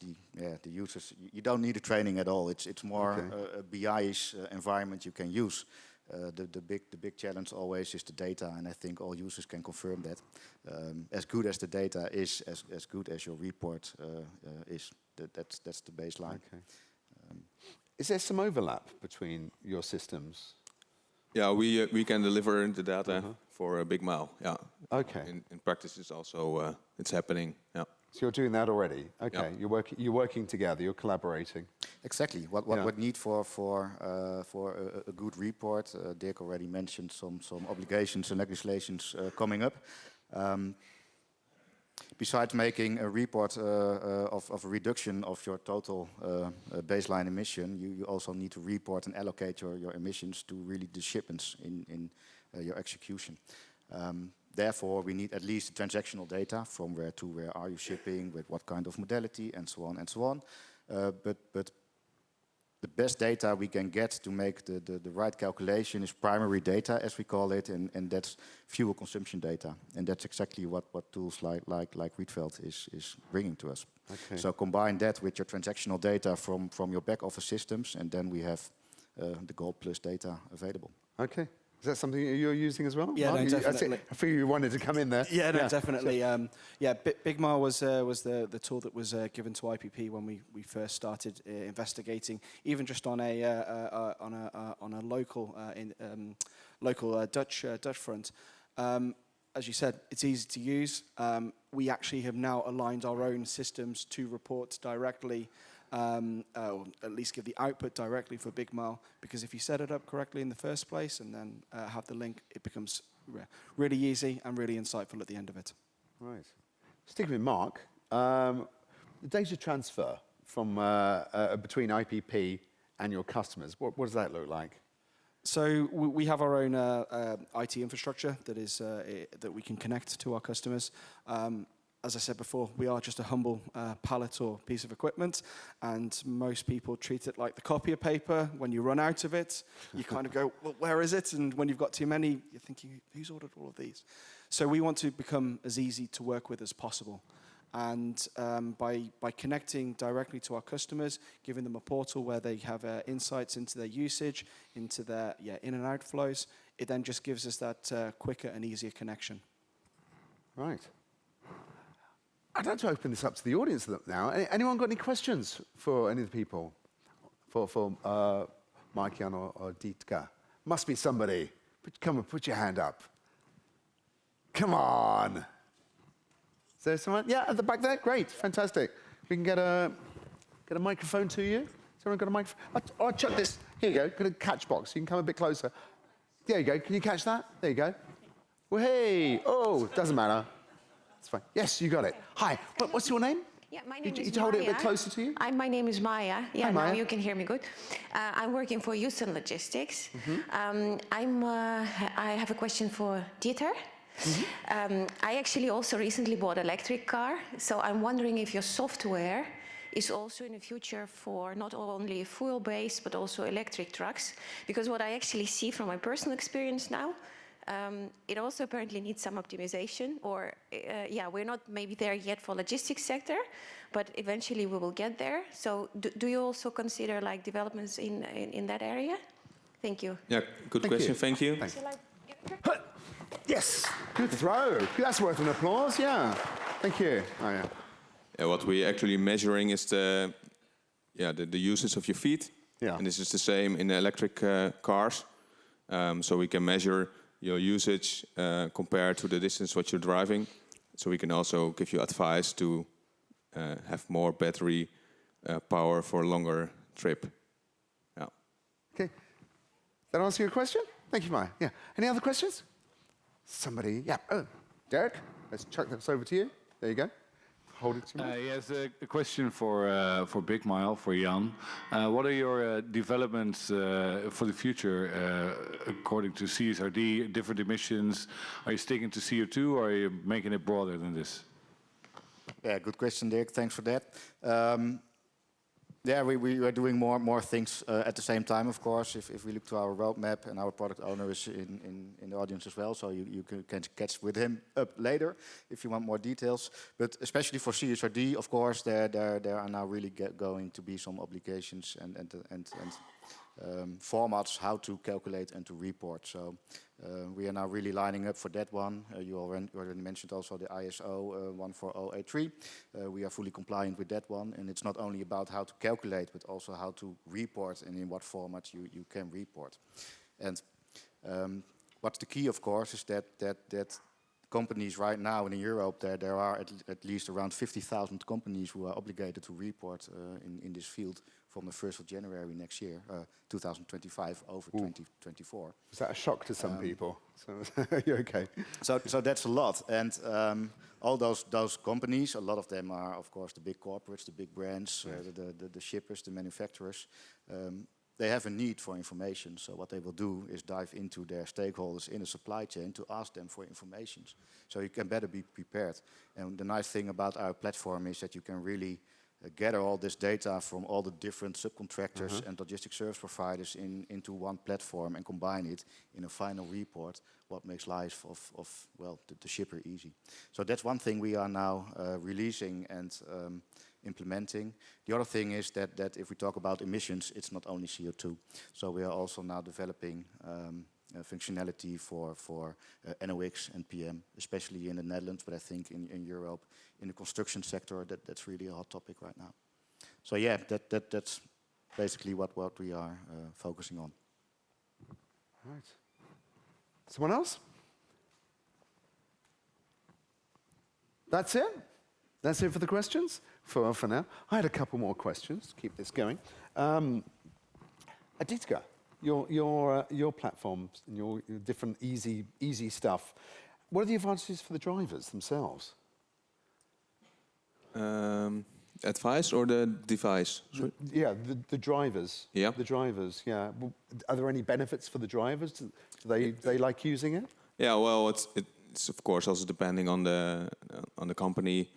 the users. You don't need a training at all. It's more a BI-ish environment you can use. The big challenge always is the data, and I think all users can confirm that. As good as the data is, as good as your report is. That's the baseline. Okay. Is there some overlap between your systems? Yeah, we can deliver the data for a big mile. Yeah. Okay. In practice, it's also it's happening. Yeah. So you're doing that already. Okay. Yeah. You're working together. You're collaborating. Exactly. What need for a good report? Dirk already mentioned some obligations and legislations coming up. Besides making a report of a reduction of your total baseline emission, you also need to report and allocate your emissions to really the shipments in your execution. Therefore, we need at least transactional data from where to where are you shipping, with what kind of modality, and so on and so on. But the best data we can get to make the right calculation is primary data, as we call it, and that's fuel consumption data. And that's exactly what tools like Rietveld is bringing to us. Okay. So combine that with your transactional data from your back office systems, and then we have the Gold Plus data available. Okay. Is that something you're using as well? Yeah, Mark? no, definitely. I feel you wanted to come in there. Yeah, no, definitely. Big Mile was the tool that was given to IPP when we first started investigating, even just on a local Dutch front. As you said, it's easy to use. We actually have now aligned our own systems to report directly. Or at least give the output directly for Big Mile, because if you set it up correctly in the first place and then have the link, it becomes really easy and really insightful at the end of it. Right. Sticking with Mark, the data transfer from between IPP and your customers, what does that look like? So we have our own IT infrastructure that we can connect to our customers. As I said before, we are just a humble pallet or piece of equipment, and most people treat it like the copier paper. When you run out of it, you kind of go, well, where is it? And when you've got too many, you're thinking, who's ordered all of these? So we want to become as easy to work with as possible. And by connecting directly to our customers, giving them a portal where they have insights into their usage, into their in and out flows, it then just gives us that quicker and easier connection. Right. I'd like to open this up to the audience now. Anyone got any questions for any of the people? For Mike, Jan, or Dietke? Must be somebody. Come on, put your hand up. Come on. Is there someone? Yeah, at the back there? Great, fantastic. We can get a microphone to you. Has everyone got a microphone? I'll chuck this. Here you go, got a catch box. You can come a bit closer. There you go, can you catch that? There you go. Well, hey, oh, doesn't matter. It's fine. Yes, you got it. Hi, what's your name? Yeah, my name is Maya. You hold it a bit closer to you? My name is Maya. Yeah, Hi, Maya. now you can hear me good. I'm working for Houston Logistics. I have a question for Dieter. I actually also recently bought an electric car, so I'm wondering if your software is also in the future for not only fuel-based but also electric trucks. Because what I actually see from my personal experience now, it also apparently needs some optimization, or we're not maybe there yet for logistics sector, but eventually we will get there. So do you also consider like developments in that area? Thank you. Yeah, good question. Thank you. Yes, good throw. That's worth an applause, yeah. Thank you. Oh, yeah. Yeah, what we're actually measuring is the usage of your feet. Yeah. And this is the same in electric cars. So we can measure your usage compared to the distance what you're driving. So we can also give you advice to have more battery power for a longer trip. Yeah. Okay. That answer your question? Thank you, Maya. Yeah. Any other questions? Somebody, yeah. Oh, Derek, let's chuck this over to you. There you go. Hold it to me. Yes, a question for Big Mile, for Jan. What are your developments for the future according to CSRD, different emissions? Are you sticking to CO2 or are you making it broader than this? Yeah, good question, Dirk. Thanks for that. Yeah, we are doing more things at the same time, of course. If we look to our roadmap, and our product owner is in the audience as well, so you can catch with him up later if you want more details. But especially for CSRD, of course, there are now really going to be some obligations and formats how to calculate and to report. So we are now really lining up for that one. You already mentioned also the ISO 14083. We are fully compliant with that one, and it's not only about how to calculate, but also how to report and in what format you can report. And what's the key, of course, is that companies right now in Europe, there are at least around 50,000 companies who are obligated to report in this field from the 1st of January next year, 2025 over 2024. Is that a shock to some people? So you're okay. So that's a lot, and all those companies, a lot of them are, of course, the big corporates, the big brands, the shippers, the manufacturers. They have a need for information. So what they will do is dive into their stakeholders in the supply chain to ask them for information. So you can better be prepared. And the nice thing about our platform is that you can really gather all this data from all the different subcontractors and logistic service providers into one platform and combine it in a final report, what makes life of the shipper easy. So that's one thing we are now releasing and implementing. The other thing is that if we talk about emissions, it's not only CO2. So we are also now developing functionality for NOx and PM, especially in the Netherlands, but I think in Europe, in the construction sector, that's really a hot topic right now. So yeah, that's basically what we are focusing on. All right. Someone else? That's it? That's it for the questions for now. I had a couple more questions to keep this going. Aditka, your platforms and your different easy stuff, what are the advantages for the drivers themselves? Advice or the device? The drivers. Yeah. The drivers, yeah. Are there any benefits for the drivers? Do they like using it? Yeah, well, it's of course also depending on the company,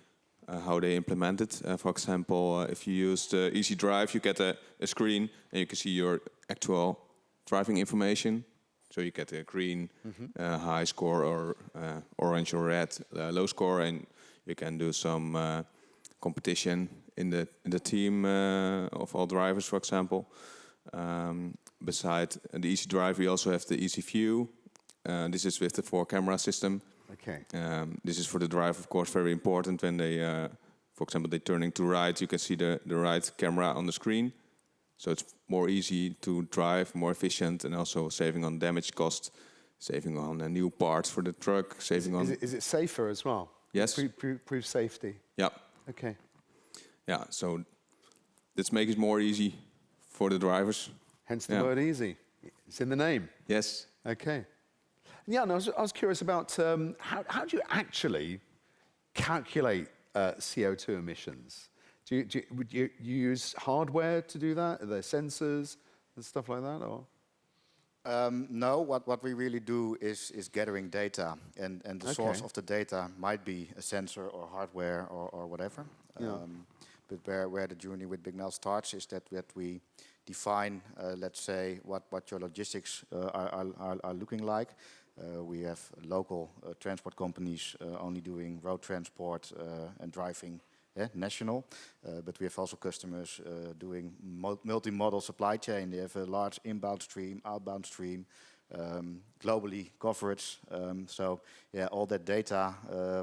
how they implement it. For example, if you use the Easy Drive, you get a screen and you can see your actual driving information. So you get a green high score or orange or red low score, and you can do some competition in the team of all drivers, for example. Beside the Easy Drive, we also have the Easy View. This is with the 4-camera system. Okay. This is for the driver, of course, very important. When they, for example, they're turning to right, you can see the right camera on the screen. So it's more easy to drive, more efficient, and also saving on damage cost, saving on new parts for the truck, saving on... Is it safer as well? Yes. Prove safety? Yeah. Okay. Yeah, so this makes it more easy for the drivers. Hence the word easy. It's in the name. Yes. Okay. Yeah, no, I was curious about how do you actually calculate CO2 emissions? Would you use hardware to do that? Are there sensors and stuff like that, or? No, what we really do is gathering data, and the source of the data might be a sensor or hardware or whatever. Yeah. But where the journey with Big Nel starts is that we define, let's say, what your logistics are looking like. We have local transport companies only doing road transport and driving national, but we have also customers doing multi-modal supply chain. They have a large inbound stream, outbound stream, globally coverage. So yeah, all that data,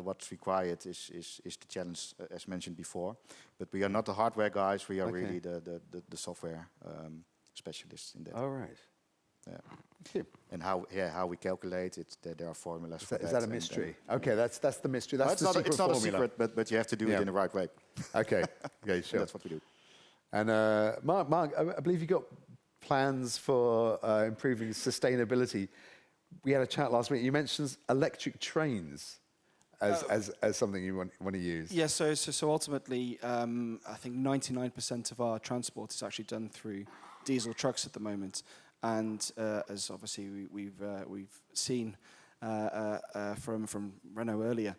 what's required is the challenge, as mentioned before. But we are not the hardware guys. We are really the software specialists in that. All right. Yeah. And how we calculate it, there are formulas for that. Is that a mystery? Okay, that's the mystery. That's the secret it's not formula. a secret, but you have to do it in the right way. Okay, sure. That's what we do. And Mark, I believe you got plans for improving sustainability. We had a chat last week. You mentioned electric trains as something you want to use. Yeah, so ultimately, I think 99% of our transport is actually done through diesel trucks at the moment. And as obviously we've seen from Renault earlier,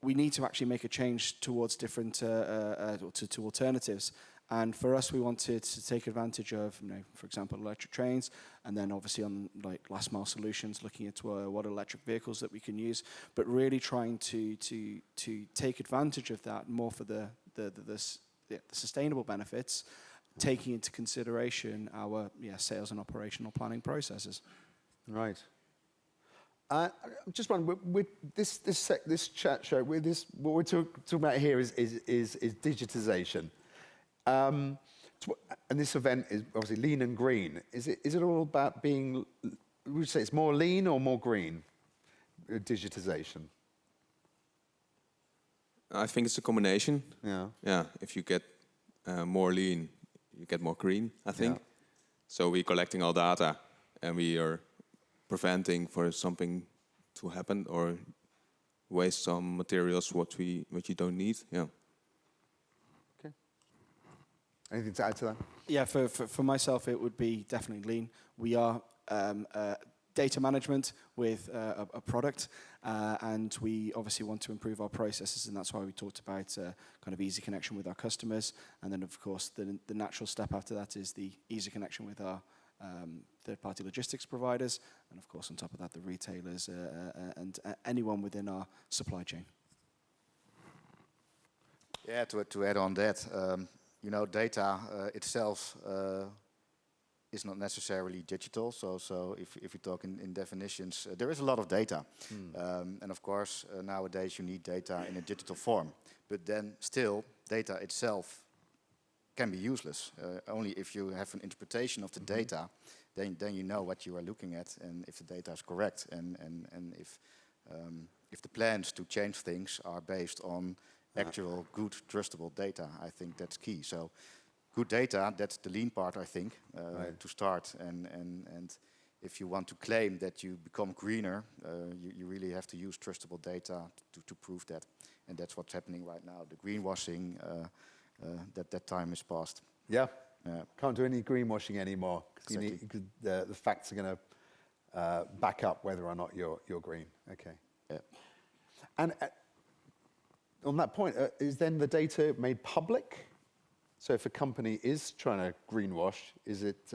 we need to actually make a change towards different to alternatives. And for us, we wanted to take advantage of, for example, electric trains, and then obviously on like last mile solutions, looking at what electric vehicles that we can use, but really trying to take advantage of that more for the sustainable benefits, taking into consideration our sales and operational planning processes. Right. I'm just wondering, with this chat show, what we're talking about here is digitization. And this event is obviously lean and green. Is it all about being, would you say it's more lean or more green, digitization? I think it's a combination. Yeah. Yeah, if you get more lean, you get more green, I think. Yeah. So we're collecting all data and we are preventing for something to happen or waste some materials what you don't need. Yeah. Okay. Anything to add to that? Yeah, for myself, it would be definitely lean. We are data management with a product, and we obviously want to improve our processes, and that's why we talked about kind of easy connection with our customers, and then of course the natural step after that is the easy connection with our third-party logistics providers, and of course on top of that the retailers and anyone within our supply chain. Yeah, to add on that, data itself is not necessarily digital. So if you talk in definitions, there is a lot of data. And of course, nowadays you need data in a digital form. But then still, data itself can be useless. Only if you have an interpretation of the data, then you know what you are looking at and if the data is correct. And if the plans to change things are based on actual, good, trustable data, I think that's key. So good data, that's the lean part, I think, to start. And if you want to claim that you become greener, you really have to use trustable data to prove that. And that's what's happening right now. The greenwashing, that time is past. Yeah. Can't do any greenwashing anymore because Exactly. the facts are going to back up whether or not you're green. Okay. Yeah. And on that point, is then the data made public? So if a company is trying to greenwash, is it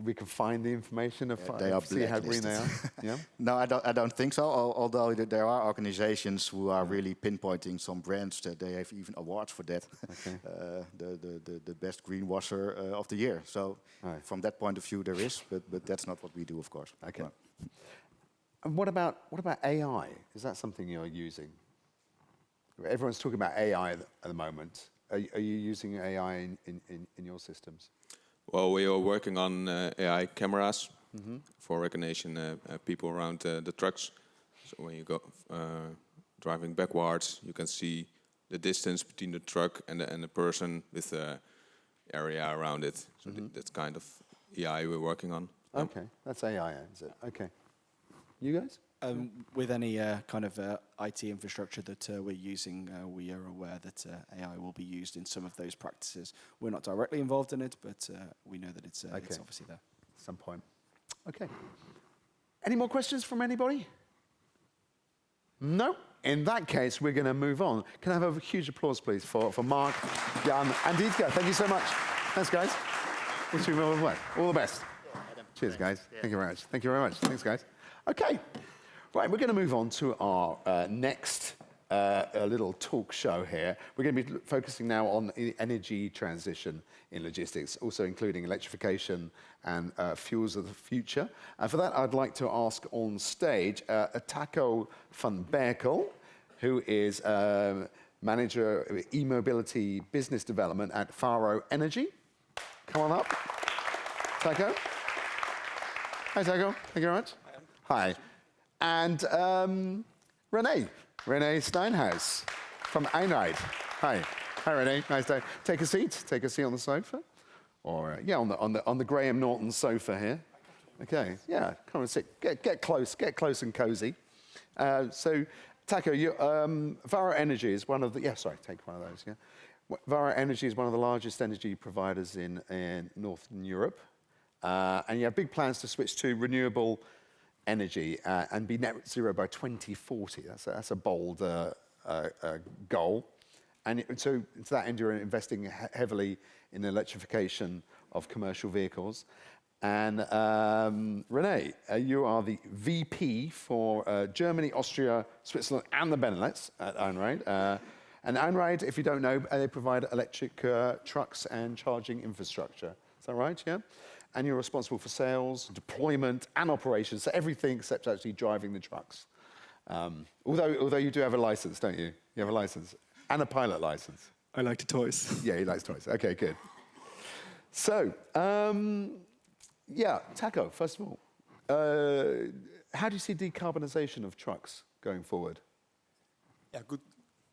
we can find the information they are see how green they are? Yeah. No, I don't think so. Although there are organizations who are really pinpointing some brands that they have even awards for that. Okay. The best greenwasher of the year. So from that point of view, there is, but that's not what we do, of course. Okay. And what about AI? Is that something you're using? Everyone's talking about AI at the moment. Are you using AI in your systems? Well, we are working on AI cameras for recognition people around the trucks. So when you go driving backwards, you can see the distance between the truck and the person with the area around it. So that's kind of AI we're working on. Okay, that's AI, is it? Okay. You guys? With any kind of IT infrastructure that we're using, we are aware that AI will be used in some of those practices. We're not directly involved in it, but we know that it's obviously there. At some point. Okay. Any more questions from anybody? No? In that case, we're going to move on. Can I have a huge applause, please, for Mark, Jan, and Dietke? Thank you so much. Thanks, guys. Wish you all the best. All the best. Cheers, guys. Yeah. Thank you very much. Thank you very much. Thanks, guys. Okay. Right, we're going to move on to our next little talk show here. We're going to be focusing now on energy transition in logistics, also including electrification and fuels of the future. For that, I'd like to ask on stage Taco van Berkel, who is Manager of E-Mobility Business Development at Faro Energy. Come on up. Taco. Hi, Taco. Thank you very much. Hi. And René Steinhaus from Einride. Hi. Hi, René. Nice to take a seat. Take a seat on the sofa. Or, on the Graham Norton sofa here. Okay, yeah, come and sit. Get close and cozy. So, Taco, Vara Energy is one of the, take one of those, yeah. Vara Energy is one of the largest energy providers in Northern Europe. And you have big plans to switch to renewable energy and be net zero by 2040. That's a bold goal. And so to that end, you're investing heavily in electrification of commercial vehicles. And René, you are the VP for Germany, Austria, Switzerland, and the Benelux at Einride. And Einride, if you don't know, they provide electric trucks and charging infrastructure. Is that right? Yeah. And you're responsible for sales, deployment, and operations, so everything except actually driving the trucks. Although you do have a license, don't you? You have a license and a pilot license. I like the toys. Yeah, he likes toys. Okay, good. So, yeah, Taco, first of all, how do you see decarbonisation of trucks going forward? Yeah, good.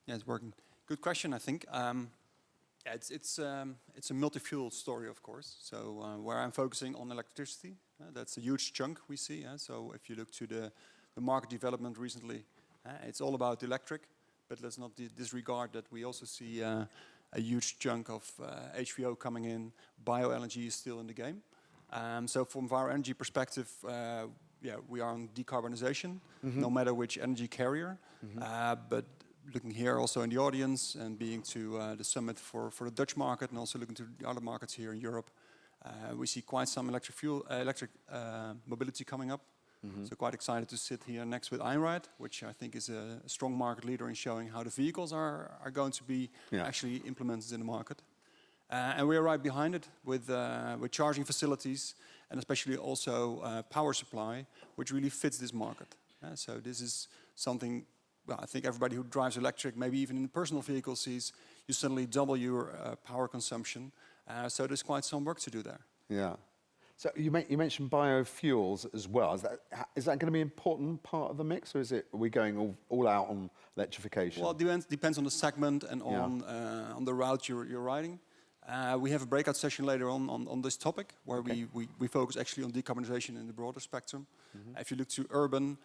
Yeah, it's working. Good question, I think. Yeah, it's a multi-fuel story, of course. So where I'm focusing on electricity, that's a huge chunk we see. So if you look to the market development recently, it's all about electric. But let's not disregard that we also see a huge chunk of HVO coming in. Bio-LNG is still in the game. So from our energy perspective, yeah, we are on decarbonization, no matter which energy carrier. But looking here also in the audience and being to the summit for the Dutch market and also looking to the other markets here in Europe, we see quite some electric mobility coming up. So quite excited to sit here next with Einride, which I think is a strong market leader in showing how the vehicles are going to be actually implemented in the market. And we are right behind it with charging facilities and especially also power supply, which really fits this market. So this is something, well, I think everybody who drives electric, maybe even in a personal vehicle, sees you suddenly double your power consumption. So there's quite some work to do there. Yeah. So you mentioned biofuels as well. Is that going to be an important part of the mix, or are we going all out on electrification? Well, it depends on the segment and on the route you're riding. We have a breakout session later on this topic, where we focus actually on decarbonization in the broader spectrum. If you look to urban,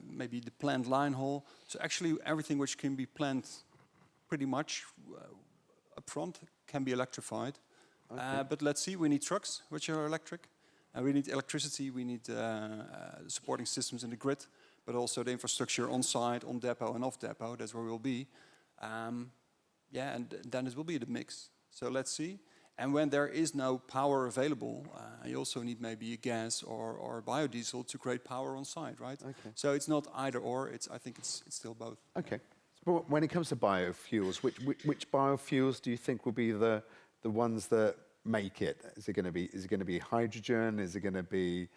maybe the planned line haul. So actually everything which can be planned pretty much up front can be electrified. But let's see, we need trucks which are electric. We need electricity, we need supporting systems in the grid, but also the infrastructure on site, on depot and off depot. That's where we'll be. Yeah, and then it will be the mix. So let's see. And when there is no power available, you also need maybe a gas or biodiesel to create power on site, right? So it's not either or. I think it's still both. Okay. So when it comes to biofuels, which biofuels do you think will be the ones that make it? Is it going to be hydrogen? Is it going to be?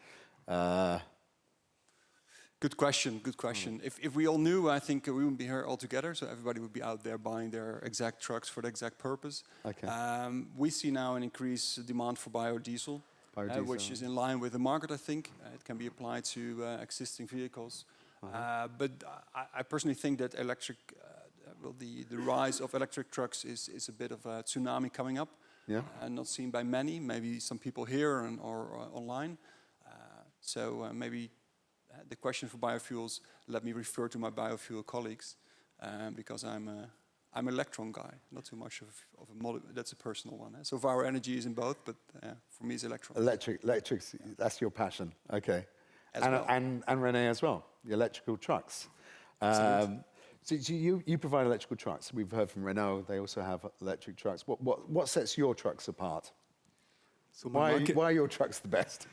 Good question. Good question. If we all knew, I think we wouldn't be here all together. So everybody would be out there buying their exact trucks for the exact purpose. We see now an increased demand for biodiesel, which is in line with the market. I think it can be applied to existing vehicles. But I personally think that the rise of electric trucks is a bit of a tsunami coming up. And not seen by many. Maybe some people here or online. So maybe. The question for biofuels, let me refer to my biofuel colleagues, because I'm an electron guy, not too much of a model. That's a personal one. So our energy is in both, but for me it's electron. Electric, that's your passion. Okay. And René as well, the electrical trucks. So you provide electrical trucks. We've heard from Renault, they also have electric trucks. What sets your trucks apart? So why are your trucks the best?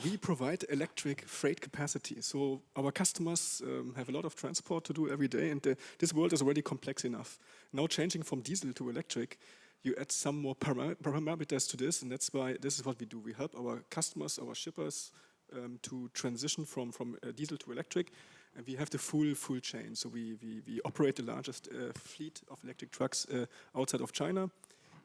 We provide electric freight capacity. So our customers have a lot of transport to do every day, and this world is already complex enough. Now changing from diesel to electric, you add some more parameters to this, and that's why this is what we do. We help our customers, our shippers, to transition from diesel to electric, and we have the full chain. So we operate the largest fleet of electric trucks outside of China.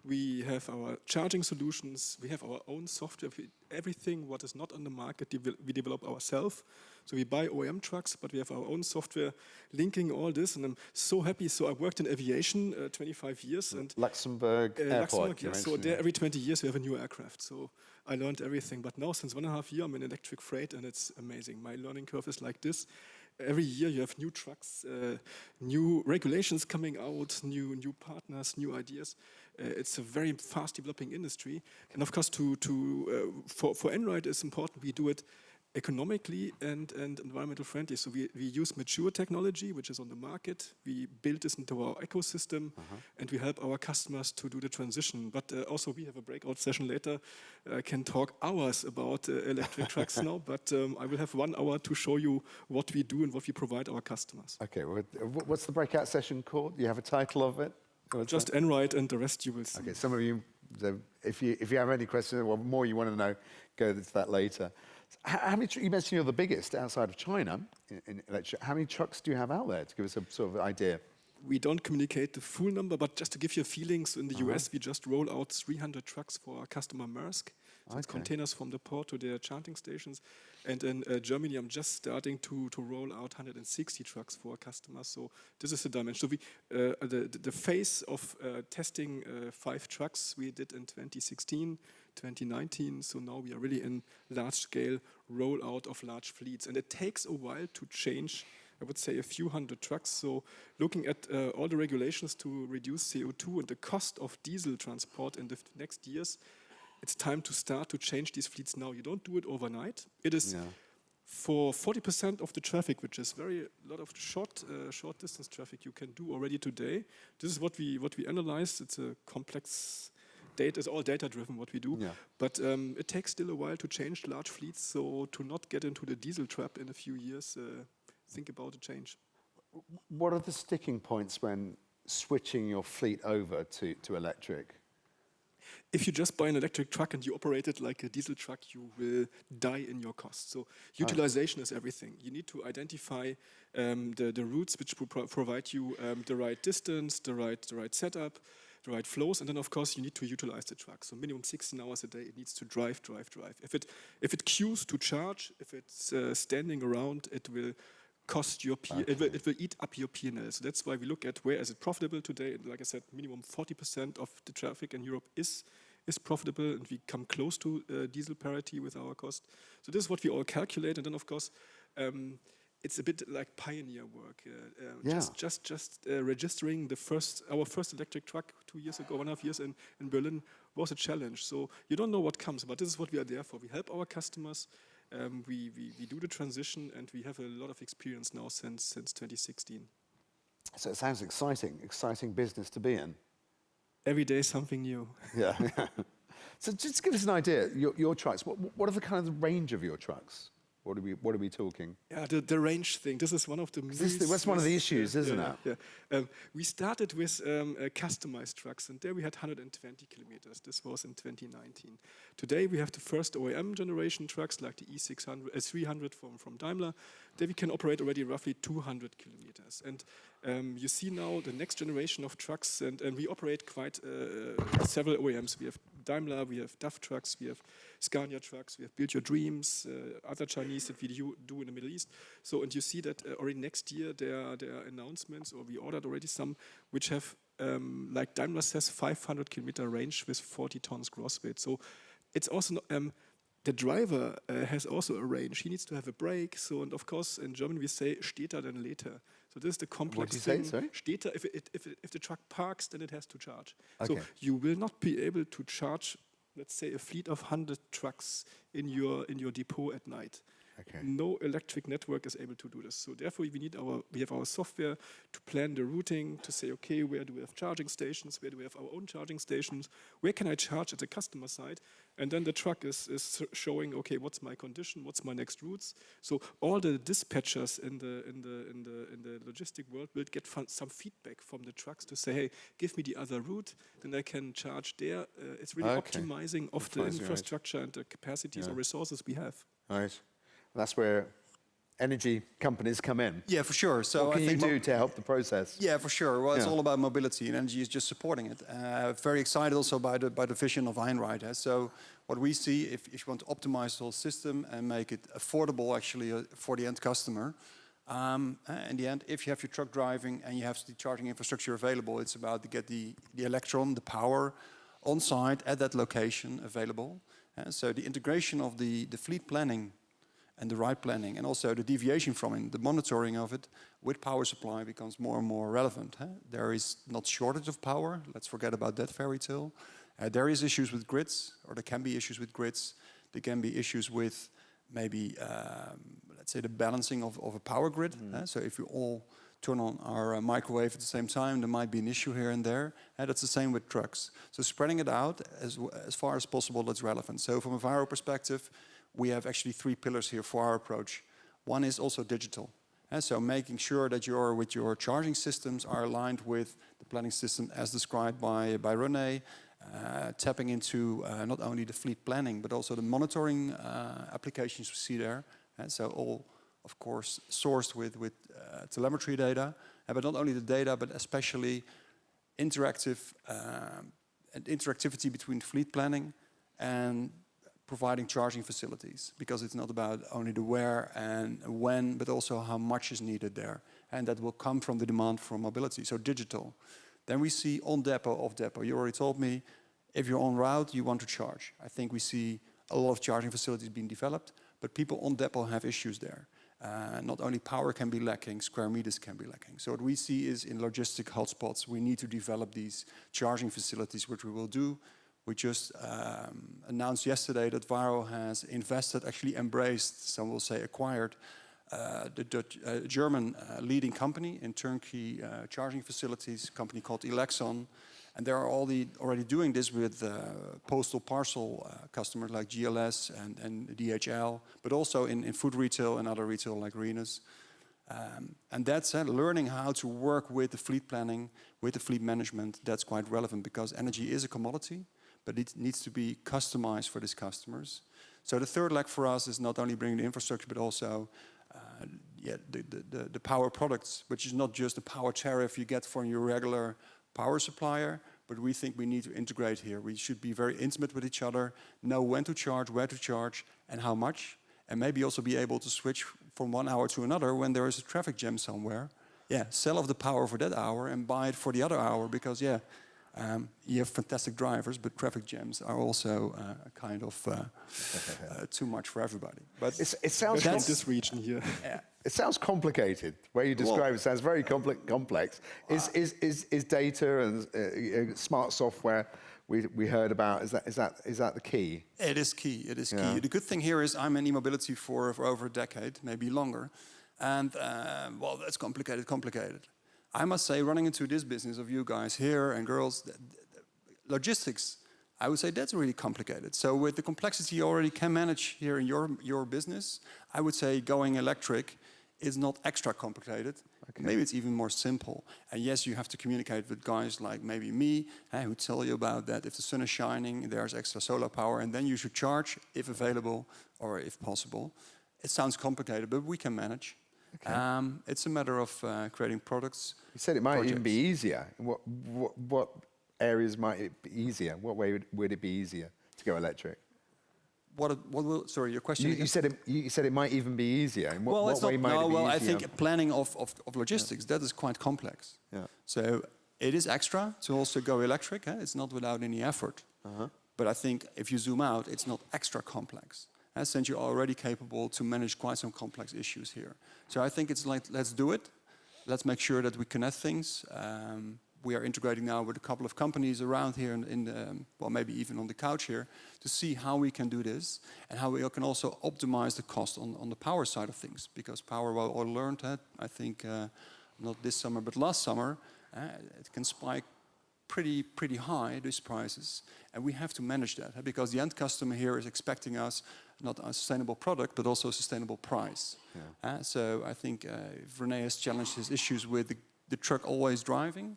We have our charging solutions. We have our own software. Everything what is not on the market, we develop ourselves. So we buy OEM trucks, but we have our own software linking all this. And I'm so happy. So I worked in aviation 25 years. And Luxembourg Airport. Yes. So there every 20 years we have a new aircraft. So I learned everything. But now since 1.5 years, I'm in electric freight, and it's amazing. My learning curve is like this. Every year you have new trucks, new regulations coming out, new partners, new ideas. It's a very fast developing industry. And of course, for Einride it's important we do it economically and environmental friendly. So we use mature technology, which is on the market. We build this into our ecosystem, and we help our customers to do the transition. But also we have a breakout session later. I can talk hours about electric trucks now, but I will have 1 hour to show you what we do and what we provide our customers. Okay, well, what's the breakout session called? Do you have a title of it? Just Enright, and the rest you will see. Okay, some of you, if you have any questions or more you want to know, go to that later. How many? You mentioned you're the biggest outside of China in electric. How many trucks do you have out there to give us a sort of idea? We don't communicate the full number, but just to give you a feeling, so in the US we just roll out 300 trucks for our customer Maersk. So it's containers from the port to their charging stations. And in Germany, I'm just starting to roll out 160 trucks for our customers. So this is the dimension. So the phase of testing 5 trucks we did in 2016, 2019. So now we are really in large-scale rollout of large fleets. And it takes a while to change, I would say, a few hundred trucks. So looking at all the regulations to reduce CO2 and the cost of diesel transport in the next years, it's time to start to change these fleets now. You don't do it overnight. It is for 40% of the traffic, which is a lot of short distance traffic you can do already today. This is what we analyzed. It's a complex data. It's all data driven what we do. Yeah. But it takes still a while to change large fleets. So to not get into the diesel trap in a few years, think about a change. What are the sticking points when switching your fleet over to electric? If you just buy an electric truck and you operate it like a diesel truck, you will die in your cost. So utilization is everything. You need to identify the routes which will provide you the right distance, the right setup, the right flows, and then of course you need to utilize the truck. So minimum 16 hours a day it needs to drive. If it queues to charge, if it's standing around, it will cost your it will eat up your P&L. So that's why we look at where is it profitable today. And like I said, minimum 40% of the traffic in Europe is profitable, and we come close to diesel parity with our cost. So this is what we all calculate, and then of course it's a bit like pioneer work. Just registering our first electric truck 2 years ago, 1.5 years in Berlin was a challenge. So you don't know what comes, but this is what we are there for. We help our customers. We do the transition, and we have a lot of experience now since 2016. So it sounds exciting business to be in. Every day something new. Yeah. So just give us an idea, your trucks, what are the kind of range of your trucks? What are we talking? Yeah, the range thing. This is one of the. That's one of the issues, isn't it? Yeah. We started with customized trucks, and there we had 120 kilometers. This was in 2019. Today we have the first OEM generation trucks like the E300 from Daimler. There we can operate already roughly 200 kilometers. And you see now the next generation of trucks, and we operate quite several OEMs. We have Daimler, we have DAF trucks, we have Scania trucks, we have Build Your Dreams, other Chinese that we do in the Middle East. So, and you see that already next year there are announcements, or we ordered already some, which have, like Daimler says, 500 kilometer range with 40 tons gross weight. So it's also, the driver has also a range. He needs to have a brake. So, and of course, in German we say, steter than later. So this is the complex thing. What do you say, Steter, if the truck parks, then it has to charge. Okay. So you will not be able to charge, let's say, a fleet of 100 trucks in your depot at night. Okay. No electric network is able to do this. So therefore, we have our software to plan the routing, to say, okay, where do we have charging stations? Where do we have our own charging stations? Where can I charge at the customer side? And then the truck is showing, okay, what's my condition? What's my next routes? So all the dispatchers in the logistic world will get some feedback from the trucks to say, hey, give me the other route, then I can charge there. It's really optimizing of the infrastructure and the capacities or resources we have. Right. That's where energy companies come in. Yeah, for sure. So what can you do to help the process? Yeah, for sure. Well, it's all about mobility, and energy is just supporting it. Very excited also by the vision of Einride. So what we see, if you want to optimize the whole system and make it affordable actually for the end customer, in the end, if you have your truck driving and you have the charging infrastructure available, it's about to get the electron, the power, on site at that location available. So the integration of the fleet planning and the right planning, and also the deviation from it, the monitoring of it with power supply becomes more and more relevant. There is not shortage of power. Let's forget about that fairy tale. There is issues with grids, or there can be issues with grids. There can be issues with maybe, let's say, the balancing of a power grid. So if we all turn on our microwave at the same time, there might be an issue here and there. And that's the same with trucks. So spreading it out as far as possible, that's relevant. So from a Varo perspective, we have actually 3 pillars here for our approach. One is also digital. So making sure that with your charging systems are aligned with the planning system as described by René, tapping into not only the fleet planning, but also the monitoring applications we see there. So all, of course, sourced with telemetry data, but not only the data, but especially interactivity between fleet planning and providing charging facilities, because it's not about only the where and when, but also how much is needed there. And that will come from the demand for mobility, so digital. Then we see on depot, off depot. You already told me, if you're en route, you want to charge. I think we see a lot of charging facilities being developed, but people on depot have issues there. Not only power can be lacking, square meters can be lacking. So what we see is in logistic hotspots, we need to develop these charging facilities, which we will do. We just announced yesterday that Varo has invested, actually embraced, some will say acquired, the Dutch, German leading company in turnkey charging facilities, a company called Elexon. And they are already doing this with postal parcel customers like GLS and DHL, but also in food retail and other retail like Renus. And that's learning how to work with the fleet planning, with the fleet management. That's quite relevant because energy is a commodity, but it needs to be customized for these customers. So the third leg for us is not only bringing the infrastructure, but also the power products, which is not just the power tariff you get from your regular power supplier, but we think we need to integrate here. We should be very intimate with each other, know when to charge, where to charge, and how much, and maybe also be able to switch from 1 hour to another when there is a traffic jam somewhere. Yeah, sell off the power for that hour and buy it for the other hour because, you have fantastic drivers, but traffic jams are also kind of too much for everybody. But it sounds that's this region here. Yeah. It sounds complicated. The way you describe it sounds very complex. Is data and smart software we heard about? Is that the key? It is key. It is key. The good thing here is I'm in e-mobility for over a decade, maybe longer, and well, that's complicated. I must say, running into this business of you guys here and girls, logistics, I would say that's really complicated. So with the complexity you already can manage here in your business, I would say going electric is not extra complicated. Okay. Maybe it's even more simple. And yes, you have to communicate with guys like maybe me, who tell you about that. If the sun is shining, there's extra solar power, and then you should charge if available or if possible. It sounds complicated, but we can manage. Okay. It's a matter of creating products. You said it might even be easier. What areas might it be easier? What way would it be easier to go electric? Sorry, your question? You said it might even be easier. In what way might it be easier? I think planning of logistics, that is quite complex. Yeah. So it is extra to also go electric. It's not without any effort. But I think if you zoom out, it's not extra complex. Since you're already capable to manage quite some complex issues here. So I think it's like, let's do it. Let's make sure that we connect things. We are integrating now with a couple of companies around here well, maybe even on the couch here, to see how we can do this and how we can also optimize the cost on the power side of things. Because power, well, I learned that, I think, not this summer, but last summer, it can spike pretty high, these prices. And we have to manage that, because the end customer here is expecting us not a sustainable product, but also a sustainable price. Yeah. So I think if René has challenged his issues with the truck always driving,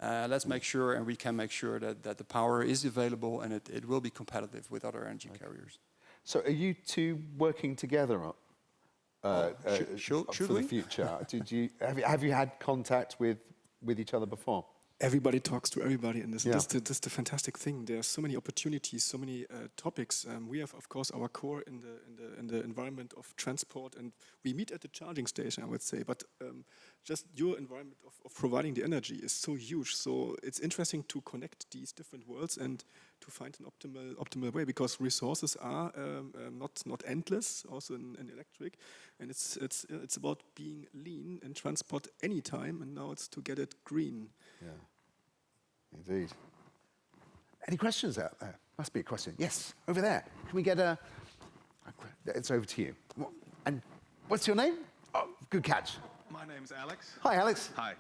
let's make sure, and we can make sure that the power is available and it will be competitive with other energy carriers. So are you two working together for the future? Have you had contact with each other before? Everybody talks to everybody, and this is the fantastic thing. There are so many opportunities, so many topics. We have, of course, our core in the environment of transport, and we meet at the charging station, I would say. But just your environment of providing the energy is so huge. So it's interesting to connect these different worlds and to find an optimal way, because resources are not endless, also in electric, and it's about being lean in transport anytime, and now it's to get it green. Yeah, indeed. Any questions out there? Must be a question. Yes, over there. Can we get it's over to you. And what's your name? Oh, good catch. My name is Alex. Hi, Alex. Hi.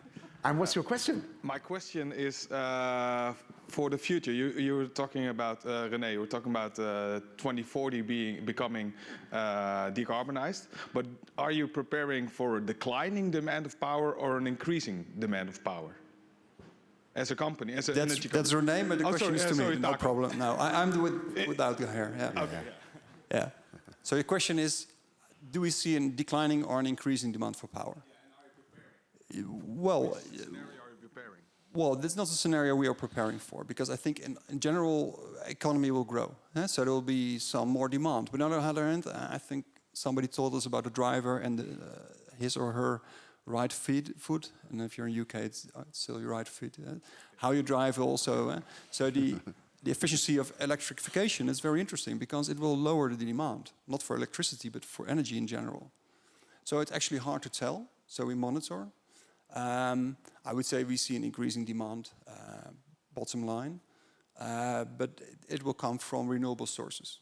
And what's your question? My question is for the future. You were talking about, René, you were talking about 2040 becoming decarbonized. But are you preparing for a declining demand of power or an increasing demand of power? As a company, as an energy company. That's René, but the question is to me. No Taco. problem. No, I'm without the hair. Yeah. Okay. Yeah. So your question is, do we see a declining or an increasing demand for power? Well, well, that's not a scenario we are preparing for, because I think in general, economy will grow. So there will be some more demand. But on the other hand, I think somebody told us about the driver and his or her right foot. And if you're in UK, it's still your right foot. How you drive also. So the efficiency of electrification is very interesting, because it will lower the demand, not for electricity, but for energy in general. So it's actually hard to tell. So we monitor. I would say we see an increasing demand, bottom line, but it will come from renewable sources,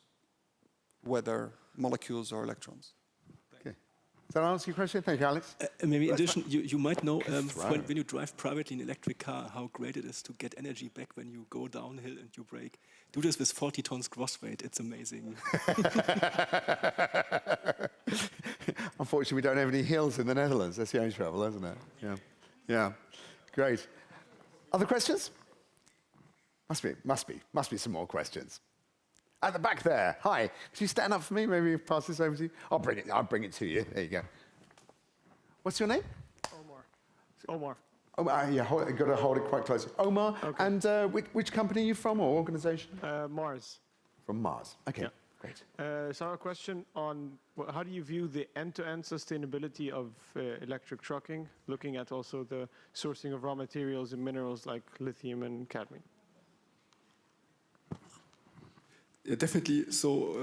whether molecules or electrons. Okay. Does that answer your question? Thank you, Alex. Maybe in addition, you might know when you drive privately in an electric car, how great it is to get energy back when you go downhill and you brake. Do this with 40 tons gross weight. It's amazing. Unfortunately, we don't have any hills in the Netherlands. That's the only trouble, isn't it? Yeah. Yeah. Great. Other questions? Must be some more questions. At the back there. Hi. Could you stand up for me? Maybe pass this over to you. I'll bring it to you. There you go. What's your name? Omar. Yeah, you've got to hold it quite close. Omar, okay. And which company are you from, or organization? Mars. From Mars. Okay, yeah. Great. So I have a question on how do you view the end-to-end sustainability of electric trucking, looking at also the sourcing of raw materials and minerals like lithium and cadmium? Yeah, definitely. So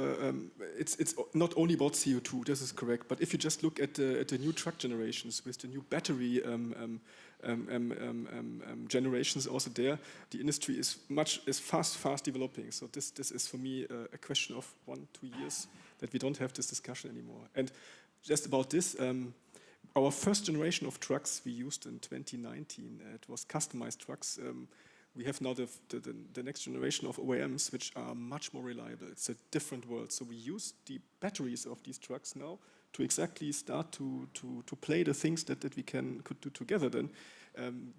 it's not only about CO2. This is correct. But if you just look at the new truck generations with the new battery generations, also there, the industry is fast developing. So this is for me a question of 1-2 years that we don't have this discussion anymore. And just about this, our first generation of trucks we used in 2019, it was customized trucks. We have now the next generation of OEMs, which are much more reliable. It's a different world. So we use the batteries of these trucks now to exactly start to play the things that we could do together. Then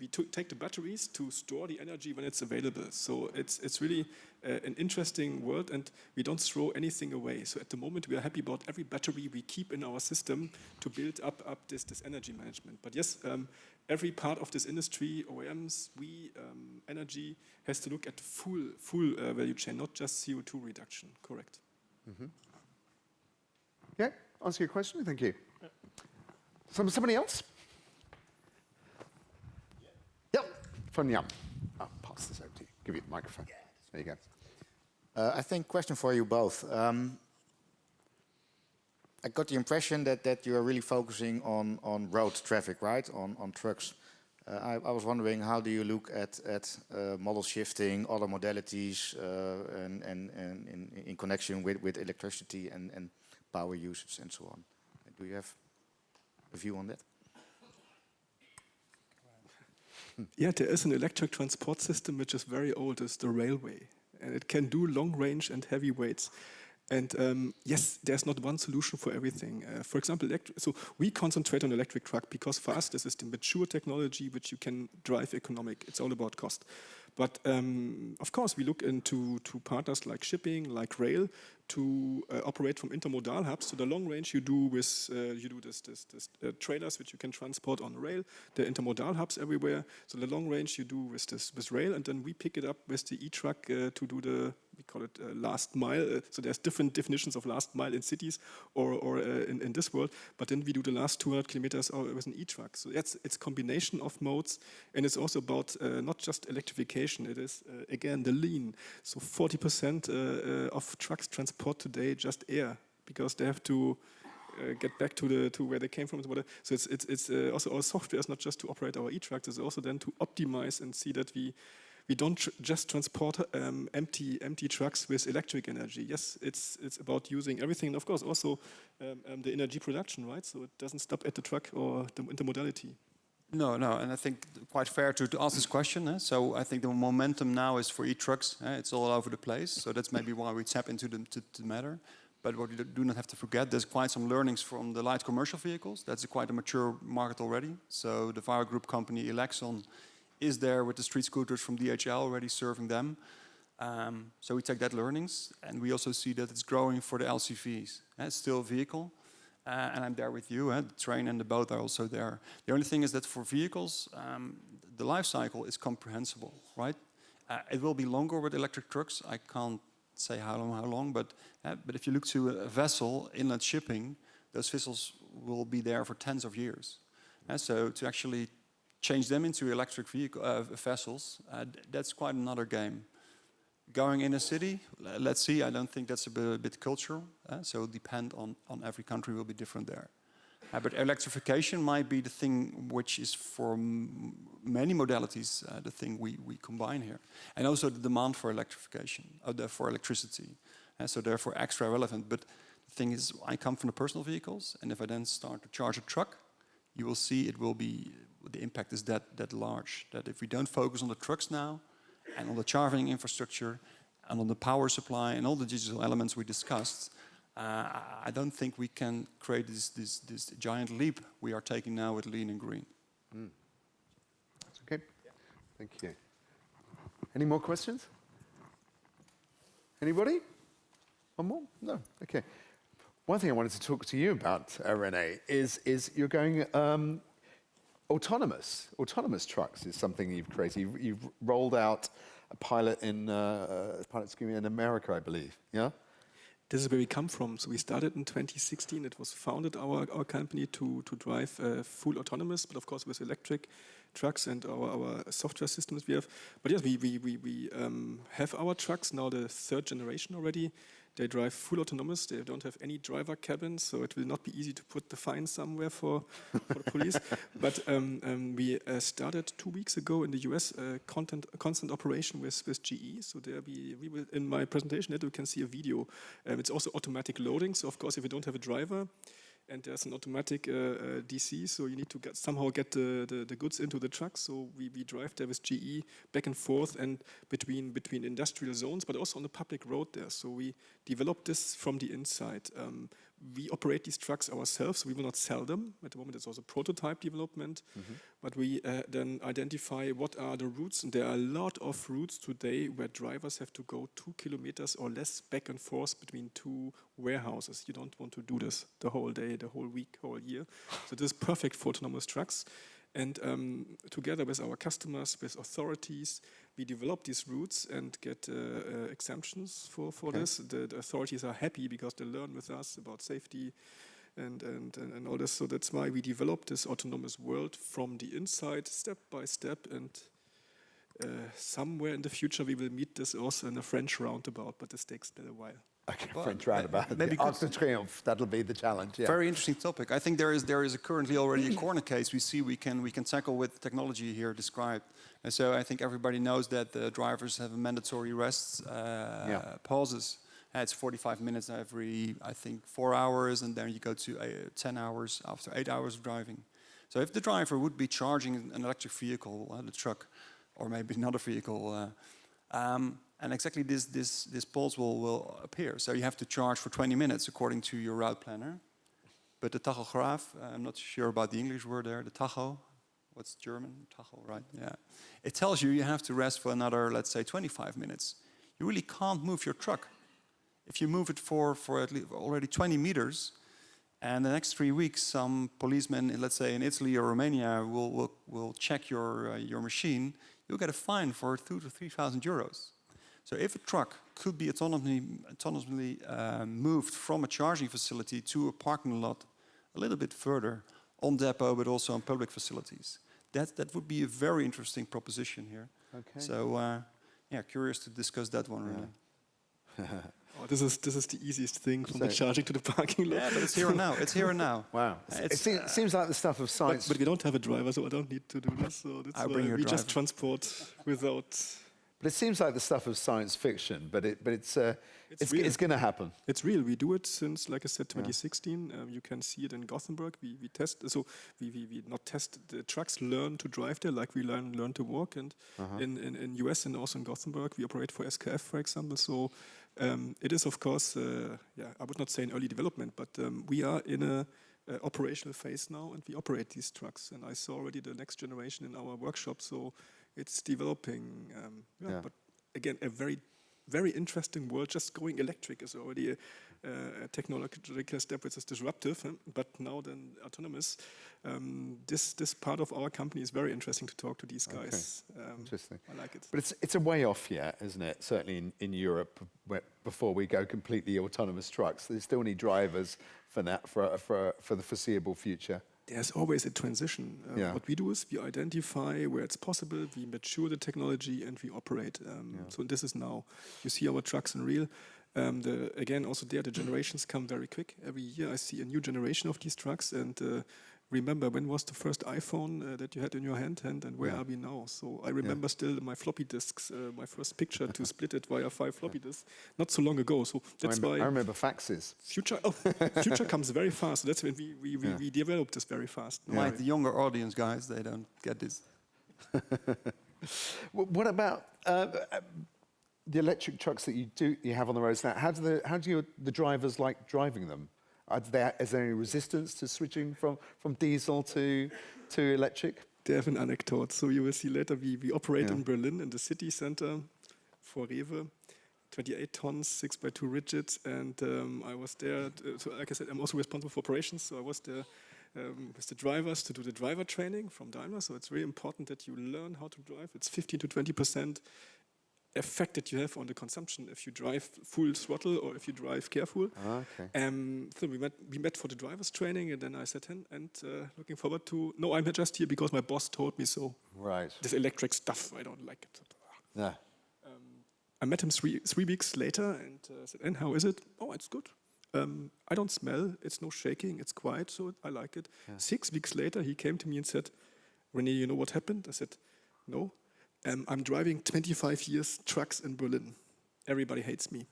we take the batteries to store the energy when it's available. So it's really an interesting world, and we don't throw anything away. So at the moment, we are happy about every battery we keep in our system to build up this energy management. But yes, every part of this industry, OEMs, energy, has to look at the full value chain, not just CO2 reduction. Correct. Mm-hmm. Yeah, answer your question. Thank you. Somebody else? Yep, from Jan. I'll pass this over to you. Give you the microphone. There you go. I think question for you both. I got the impression that you are really focusing on road traffic, right? On trucks. I was wondering, how do you look at model shifting, other modalities, and in connection with electricity and power usage and so on? Do you have a view on that? Yeah, there is an electric transport system which is very old. It's the railway, and it can do long range and heavy weights. And yes, there's not one solution for everything. For example, so we concentrate on electric truck because for us this is the mature technology which you can drive economic. It's all about cost. But of course, we look into partners like shipping, like rail, to operate from intermodal hubs. So the long range you do with this trailers which you can transport on rail. The intermodal hubs everywhere. So the long range you do with rail, and then we pick it up with the e-truck to do we call it last mile. So there's different definitions of last mile in cities or in this world. But then we do the last 200 kilometers with an e-truck. So it's a combination of modes, and it's also about not just electrification. It is again the lean. So 40% of trucks transport today just air because they have to get back to where they came from. So it's also our software is not just to operate our e-trucks. It's also then to optimize and see that we we don't just transport empty trucks with electric energy. Yes, it's about using everything, and of course also the energy production, right? So it doesn't stop at the truck or the modality. No, and I think quite fair to ask this question. So I think the momentum now is for e-trucks. It's all over the place. So that's maybe why we tap into the matter. But what you do not have to forget, there's quite some learnings from the light commercial vehicles. That's quite a mature market already. So the Vara Group company, Elexon, is there with the street scooters from DHL already serving them. So we take that learnings. And we also see that it's growing for the LCVs. It's still a vehicle. And I'm there with you. The train and the boat are also there. The only thing is that for vehicles, the life cycle is comprehensible, right? It will be longer with electric trucks. I can't say how long, but if you look to a vessel, inland shipping, those vessels will be there for tens of years. So to actually change them into electric vessels, that's quite another game. Going in a city, let's see, I don't think that's a bit cultural. So it'll depend on every country will be different there. But electrification might be the thing which is for many modalities the thing we combine here. And also the demand for electrification, for electricity. So therefore extra relevant. But the thing is, I come from the personal vehicles, and if I then start to charge a truck, you will see it will be, the impact is that large. That if we don't focus on the trucks now, and on the charging infrastructure, and on the power supply, and all the digital elements we discussed, I don't think we can create this giant leap we are taking now with lean and green. That's okay. Yeah. Thank you. Any more questions? Anybody? One more? No. Okay. One thing I wanted to talk to you about, René, is you're going autonomous trucks is something you've created. You've rolled out a pilot scheme in America, I believe. Yeah. This is where we come from. So we started in 2016. It was founded our company to drive full autonomous, but of course with electric trucks and our software systems we have. But yes, we have our trucks now, the third generation already. They drive full autonomous. They don't have any driver cabin, so it will not be easy to put the fine somewhere for the police. But we started 2 weeks ago in the US constant operation with GE. So there we will, in my presentation, you can see a video. It's also automatic loading. So of course, if you don't have a driver, and there's an automatic DC, so you need to somehow get the goods into the truck. So we drive there with GE back and forth and between industrial zones, but also on the public road there. So we developed this from the inside. We operate these trucks ourselves. We will not sell them. At the moment, it's also prototype development. But we then identify what are the routes. And there are a lot of routes today where drivers have to go 2 kilometers or less back and forth between two warehouses. You don't want to do this the whole day, the whole week, whole year. So this is perfect for autonomous trucks. And together with our customers, with authorities, we develop these routes and get exemptions for this. The authorities are happy because they learn with us about safety and all this. So that's why we developed this autonomous world from the inside, step by step. And somewhere in the future, we will meet this also in a French roundabout, but this takes still a while. Okay, well, French roundabout. Maybe Arc de Triomphe, that'll be the challenge. Yeah. Very interesting topic. I think there is currently already a corner case we see we can tackle with technology here described. And so I think everybody knows that the drivers have a mandatory rest pauses. It's 45 minutes every, I think, 4 hours, and then you go to 10 hours after 8 hours of driving. So if the driver would be charging an electric vehicle, the truck, or maybe another vehicle, and exactly this pulse will appear. So you have to charge for 20 minutes according to your route planner. But the tachograph, I'm not sure about the English word there, the tacho, what's German? Tacho, right? Yeah. It tells you have to rest for another, let's say, 25 minutes. You really can't move your truck. If you move it for at least already 20 meters, and the next 3 weeks, some policemen, let's say in Italy or Romania, will check your machine, you'll get a fine for 2,000 to 3,000 euros. So if a truck could be autonomously moved from a charging facility to a parking lot a little bit further on depot, but also on public facilities, that would be a very interesting proposition here. Okay. So curious to discuss that one. Really. Oh, this is the easiest thing from the charging to the parking lot. Yeah, but it's here and now. It's here and now. Wow. It seems like the stuff of science. But we don't have a driver, so I don't need to do this. So that's I'll bring your we driver. just transport without But it seems like the stuff of science fiction, but it's going to happen. It's real. We do it since, like I said, 2016. You can see it in Gothenburg. We test, so we not test the trucks, learn to drive there, like we learn to walk. And in US and also in Gothenburg, we operate for SKF, for example. So it is, of course, I would not say an early development, but we are in a operational phase now, and we operate these trucks. And I saw already the next generation in our workshop. So it's developing. But again, a very, very interesting world. Just going electric is already a technological step which is disruptive. But now then autonomous. This part of our company is very interesting to talk to these guys. Interesting. I like it. But it's a way off yet, isn't it? Certainly in Europe, before we go completely autonomous trucks, they still need drivers for that for the foreseeable future. There's always a transition. What we do is we identify where it's possible, we mature the technology, and we operate. So this is now, you see our trucks in real. Again, also there, the generations come very quick. Every year I see a new generation of these trucks. And remember, when was the first iPhone that you had in your hand, and where are we now? So I remember still my floppy disks, my first picture to split it via 5 floppy disks, not so long ago. So that's why I remember faxes. Future comes very fast. That's when we develop this very fast. Like the younger audience, guys, they don't get this. What about the electric trucks that you have on the roads now? How do the drivers like driving them? Is there any resistance to switching from diesel to electric? They have an anecdote. So you will see later, we operate in Berlin, in the city center, for Rewe, 28 tons, 6x2 rigids. And I was there, so like I said, I'm also responsible for operations. So I was there with the drivers to do the driver training from Daimler. So it's really important that you learn how to drive. It's 15 to 20% effect that you have on the consumption if you drive full throttle or if you drive careful. So we met for the driver's training, and then I said, and looking forward to, no, I'm just here because my boss told me so. Right. This electric stuff, I don't like it. Yeah. I met him three weeks later and said, and how is it? Oh, it's good. I don't smell, it's no shaking, it's quiet, so I like it. 6 weeks later, he came to me and said, René, you know what happened? I said, no. I'm driving 25 years trucks in Berlin. Everybody hates me.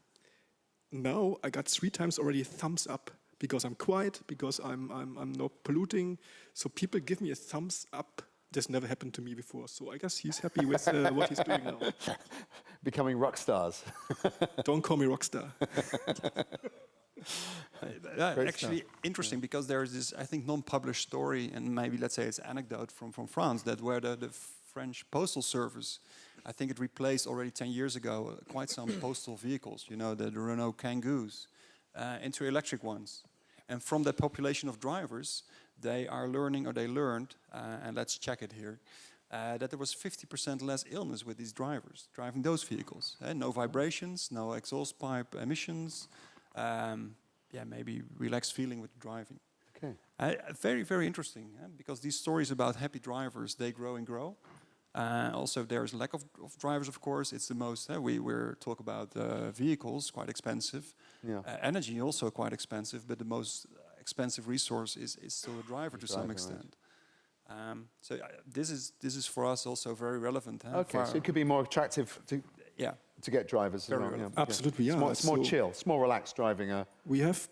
Now I got 3 times already thumbs up because I'm quiet, because I'm not polluting. So people give me a thumbs up. This never happened to me before. So I guess he's happy with what he's doing now. Becoming rock stars. Don't call me rock star. Actually interesting because there is this, I think, non-published story, and maybe let's say it's anecdote from France, that where the French postal service, I think it replaced already 10 years ago quite some postal vehicles, you know, the Renault Kangoos, into electric ones. And from that population of drivers, they learned, and let's check it here, that there was 50% less illness with these drivers driving those vehicles. No vibrations, no exhaust pipe emissions, maybe relaxed feeling with driving. Okay. Very, very interesting, because these stories about happy drivers, they grow and grow. Also, there's lack of drivers, of course. It's the most, we're talk about vehicles, quite expensive. Energy also quite expensive, but the most expensive resource is still the driver to some extent. Right. So this is for us also very relevant. Okay, so it could be more attractive to get drivers. Very as well. Absolutely, yeah. It's more chill, it's more relaxed driving. We have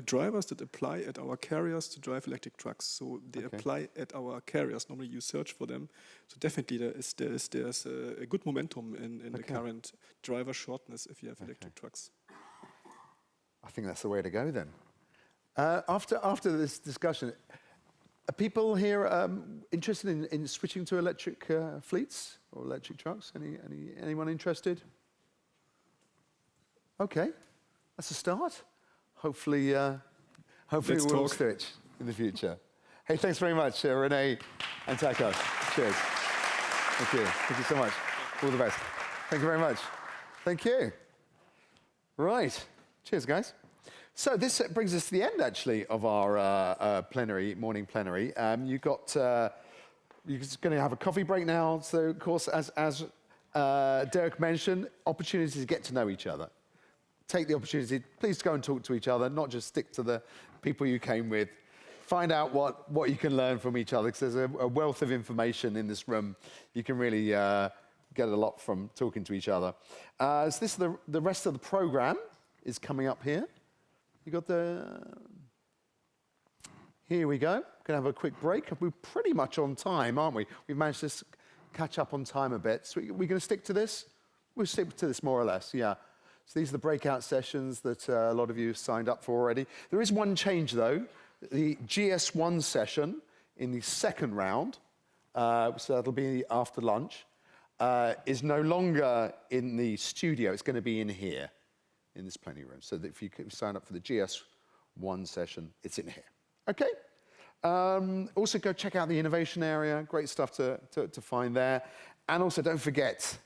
drivers that apply at our carriers to drive electric trucks. So they apply at our carriers. Normally you search for them. So definitely there's a good momentum in the current driver shortness if you have electric trucks. I think that's the way to go then. After this discussion, are people here interested in switching to electric fleets or electric trucks? Anyone interested? Okay, that's a start. Hopefully we'll switch in the future. Hey, thanks very much, René and Taco. Cheers. Thank you. Thank you so much. All the best. Thank you very much. Thank you. Right. Cheers, guys. So this brings us to the end, actually, of our morning plenary. You're going to have a coffee break now. So, of course, as Derek mentioned, opportunity to get to know each other. Take the opportunity, please go and talk to each other, not just stick to the people you came with. Find out what you can learn from each other, because there's a wealth of information in this room. You can really get a lot from talking to each other. So this is the rest of the program is coming up here. You got the... Here we go. Gonna have a quick break. We're pretty much on time, aren't we? We've managed to catch up on time a bit. So we're gonna stick to this? We'll stick to this more or less, yeah. So these are the breakout sessions that a lot of you have signed up for already. There is one change though. The GS1 session in the second round, so that'll be after lunch, is no longer in the studio. It's gonna be in here, in this plenary room. So that if you sign up for the GS1 session, it's in here. Okay? Also go check out the innovation area. Great stuff to find there. And also don't forget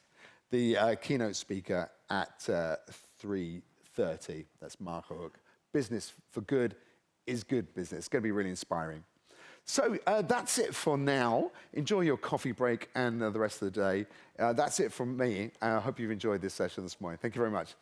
the keynote speaker at 3:30. That's Mark Hook. Business for good is good business. It's going to be really inspiring. So that's it for now. Enjoy your coffee break and the rest of the day. That's it from me. I hope you've enjoyed this session this morning. Thank you very much.